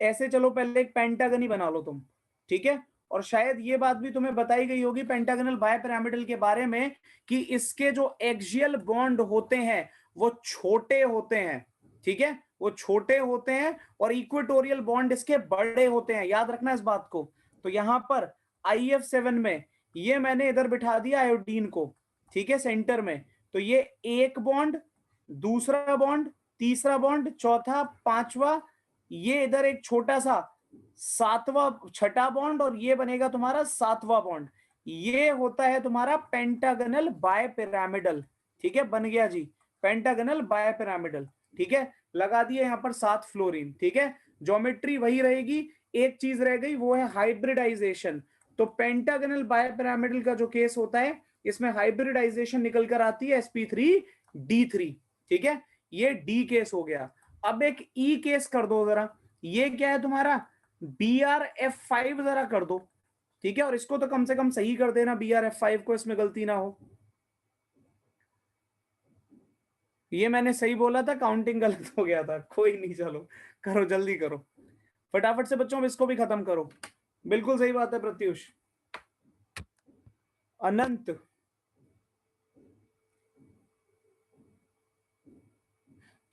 [SPEAKER 2] ऐसे चलो पहले एक पेंटागन ही बना लो तुम। ठीक है, और शायद ये बात भी तुम्हें बताई गई होगी पेंटागनल बायपिरामिडल के बारे में कि इसके जो एक्सियल बॉन्ड होते हैं वो छोटे होते हैं। ठीक है, वो छोटे होते हैं और इक्वेटोरियल बॉन्ड इसके बड़े होते हैं, याद रखना इस बात को। तो यहां पर IF7 में ये मैंने इधर बिठा दिया आयोडीन को, ठीक है, सेंटर में। तो ये एक बॉन्ड, दूसरा बॉन्ड, तीसरा बॉन्ड, चौथा, पांचवा, ये इधर एक छोटा सा सातवां, छठा बॉन्ड, और ये बनेगा तुम्हारा सातवां बॉन्ड। ये होता है तुम्हारा पेंटागनल बायपिरामिडल। ठीक है, बन गया जी पेंटागनल बायपिरामिडल। ठीक है, लगा दिए यहां पर 7 फ्लोरीन। ठीक है, ज्योमेट्री वही रहेगी, एक चीज रह गई वो है हाइब्रिडाइजेशन। तो पेंटागनल बायपिरामिडल का जो केस होता है इसमें हाइब्रिडाइजेशन निकल कर आती है sp3d3। ठीक है, ये डी केस हो गया। अब एक ई केस कर दो जरा, ये क्या है तुम्हारा BrF5 जरा कर दो। ठीक है, और इसको तो कम से कम सही कर देना BrF5 को, इसमें गलती ना हो। ये मैंने सही बोला था, काउंटिंग गलत हो गया था, कोई नहीं, चलो करो जल्दी करो फटाफट से बच्चों, इसको भी खत्म करो। बिल्कुल सही बात है प्रत्युष। अनंत,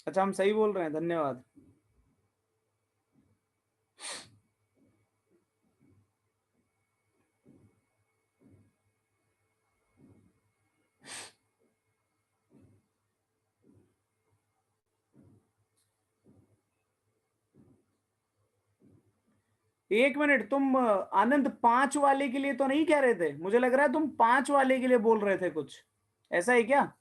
[SPEAKER 2] अच्छा हम सही बोल रहे हैं, धन्यवाद। एक मिनट, तुम आनंद 5 वाले के लिए तो नहीं कह रहे थे? मुझे लग रहा है तुम 5 वाले के लिए बोल रहे थे कुछ, ऐसा है क्या?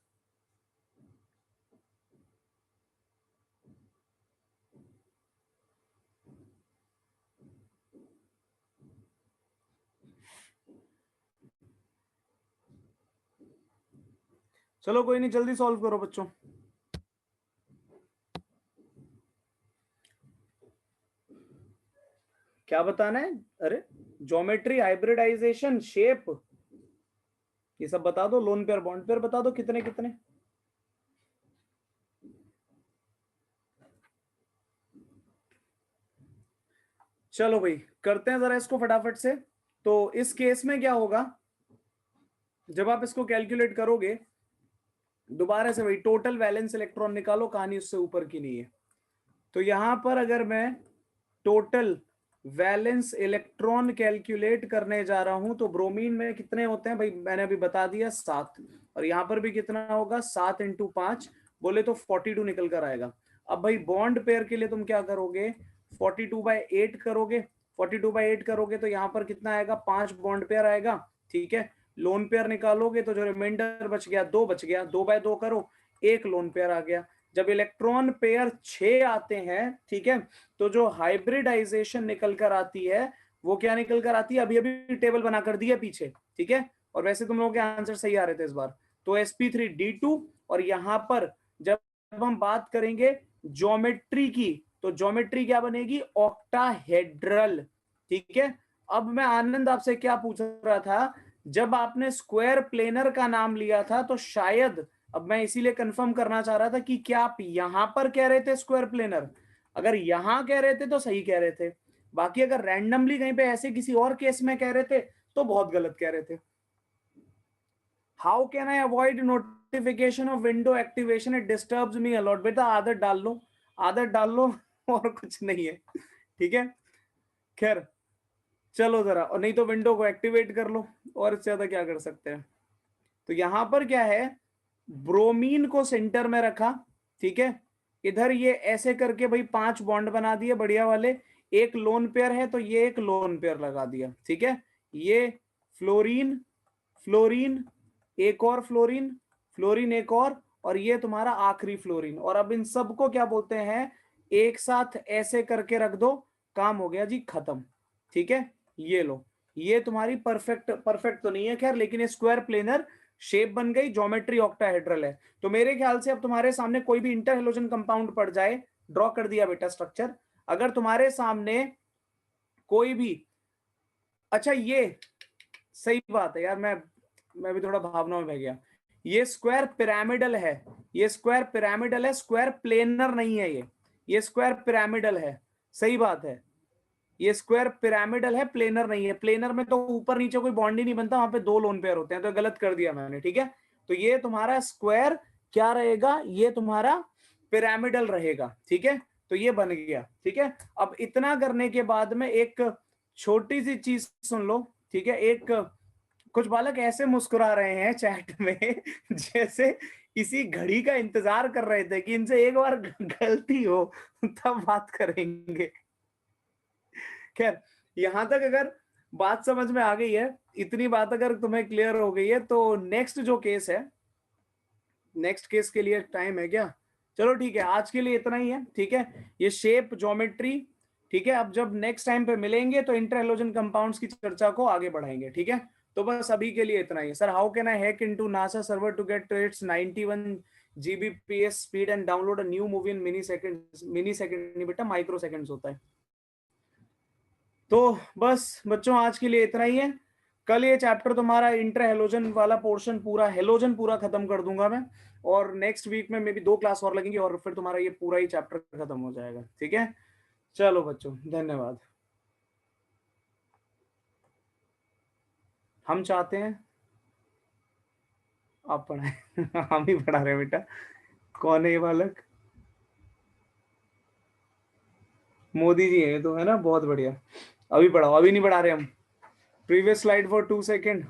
[SPEAKER 2] चलो कोई नहीं, जल्दी सॉल्व करो बच्चों। क्या बताना है? अरे ज्योमेट्री, हाइब्रिडाइजेशन, शेप, ये सब बता दो। लोन पेयर, बॉन्ड पेयर बता दो कितने कितने। चलो भाई करते हैं जरा इसको फटाफट से। तो इस केस में क्या होगा, जब आप इसको कैलकुलेट करोगे, दोबारा से वही टोटल वैलेंस इलेक्ट्रॉन निकालो, कहानी उससे ऊपर की नहीं है। तो यहां पर अगर मैं टोटल वैलेंस इलेक्ट्रॉन कैलकुलेट करने जा रहा हूं तो ब्रोमीन में कितने होते हैं भाई, मैंने अभी बता दिया 7, और यहां पर भी कितना होगा 7 × 5 बोले तो 42 निकल कर आएगा। अब भाई बॉन्ड पेयर के लिए तुम क्या करोगे, 42/8 करोगे। 42/8 करोगे तो यहां पर कितना आएगा, 5 बॉन्ड पेयर आएगा। ठीक है, लोन पेयर निकालोगे तो जो रिमाइंडर बच गया 2 बच गया, 2/2 करो, 1 लोन पेयर आ गया। जब इलेक्ट्रॉन पेयर 6 आते हैं, ठीक है, तो जो हाइब्रिडाइजेशन निकल कर आती है वो क्या निकल कर आती है, अभी अभी टेबल बना कर दी है पीछे। ठीक है, और वैसे तुम लोगों के आंसर सही आ रहे थे इस बार। तो sp3d2, और यहां पर जब हम बात करेंगे ज्योमेट्री की, तो ज्योमेट्री क्या बनेगी, ऑक्टाहेड्रल। ठीक है, अब मैं आनंद आपसे क्या पूछ रहा था, जब आपने स्क्वायर प्लेनर का नाम लिया था तो शायद, अब मैं इसीलिए कंफर्म करना चाह रहा था कि क्या आप यहां पर कह रहे थे स्क्वायर प्लेनर। अगर यहां कह रहे थे तो सही कह रहे थे, बाकी अगर रैंडमली कहीं पे ऐसे किसी और केस में कह रहे थे तो बहुत गलत कह रहे थे। How can I avoid notification of window activation, it disturbs me a lot. बेटा आदत डाल लो, आदत डाल लो और कुछ नहीं है, ठीक है। खैर चलो जरा, और नहीं तो विंडो को एक्टिवेट कर लो, और इससे ज्यादा क्या कर सकते हैं। तो यहां पर क्या है, ब्रोमीन को सेंटर में रखा, ठीक है। इधर ये ऐसे करके भाई 5 बॉन्ड बना दिए बढ़िया वाले। एक लोन पेयर है तो ये एक लोन पेयर लगा दिया, ठीक है। ये फ्लोरीन, फ्लोरीन, एक और फ्लोरीन, फ्लोरीन एक और ये तुम्हारा आखिरी फ्लोरीन। और अब इन सबको क्या बोलते हैं, एक साथ ऐसे करके रख दो, काम हो गया जी खत्म, ठीक है। ये लो, ये तुम्हारी परफेक्ट, परफेक्ट तो नहीं है खैर, लेकिन ये स्क्वायर प्लेनर शेप बन गई, ज्योमेट्री ऑक्टाहेड्रल है। तो मेरे ख्याल से अब तुम्हारे सामने कोई भी इंटर हेलोजन कंपाउंड पड़ जाए, ड्रॉ कर दिया बेटा स्ट्रक्चर। अगर तुम्हारे सामने कोई भी, अच्छा ये सही बात है यार, मैं भी थोड़ा भावनाओं में बह गया। ये स्क्वायर पिरामिडल है, ये स्क्वायर पिरामिडल है, स्क्वायर प्लेनर नहीं है ये स्क्वायर पिरामिडल है, सही बात है। ये स्क्वायर पिरामिडल है, प्लेनर नहीं है। प्लेनर में तो ऊपर नीचे कोई बॉन्ड ही नहीं बनता, वहां पे 2 लोन पेयर होते हैं, तो गलत कर दिया मैंने, ठीक है। तो ये तुम्हारा स्क्वायर क्या रहेगा, ये तुम्हारा पिरामिडल रहेगा, ठीक है। तो ये बन गया, ठीक है। अब इतना करने के बाद में एक छोटी सी चीज सुन लो, ठीक है। एक, कुछ बालक ऐसे मुस्कुरा रहे हैं चैट में जैसे इसी घड़ी का इंतजार कर रहे थे कि इनसे एक बार गलती हो तब बात करेंगे। खैर यहां तक अगर बात समझ में आ गई है, इतनी बात अगर तुम्हें क्लियर हो गई है, तो नेक्स्ट जो केस है, नेक्स्ट केस के लिए टाइम है क्या? चलो ठीक है, आज के लिए इतना ही है, ठीक है। ये शेप ज्योमेट्री, ठीक है। अब जब नेक्स्ट टाइम पे मिलेंगे तो इंटर हेलोजन कंपाउंड्स की चर्चा को आगे बढ़ाएंगे, ठीक है। तो बस अभी के लिए इतना ही है। Sir how can I hack into NASA server to get its 91 Gbps speed and download a new movie in mini second नहीं बेटा, माइक्रो सेकंड्स होता है। तो बस बच्चों आज के लिए इतना ही है। कल ये चैप्टर तुम्हारा इंटर हेलोजन वाला पोर्शन पूरा, हेलोजन पूरा खत्म कर दूंगा मैं, और नेक्स्ट वीक में मे बी 2 क्लास और लगेंगी और फिर तुम्हारा ये पूरा ही चैप्टर खत्म हो जाएगा, ठीक है। चलो बच्चों धन्यवाद। हम चाहते हैं आप पढ़ाएं हम ही पढ़ा रहे हैं बेटा। कौन है ये बालक? मोदी जी हैं तो, है ना, बहुत बढ़िया। अभी पढ़ाओ, अभी नहीं पढ़ा रहे हम। Previous slide for 2 second.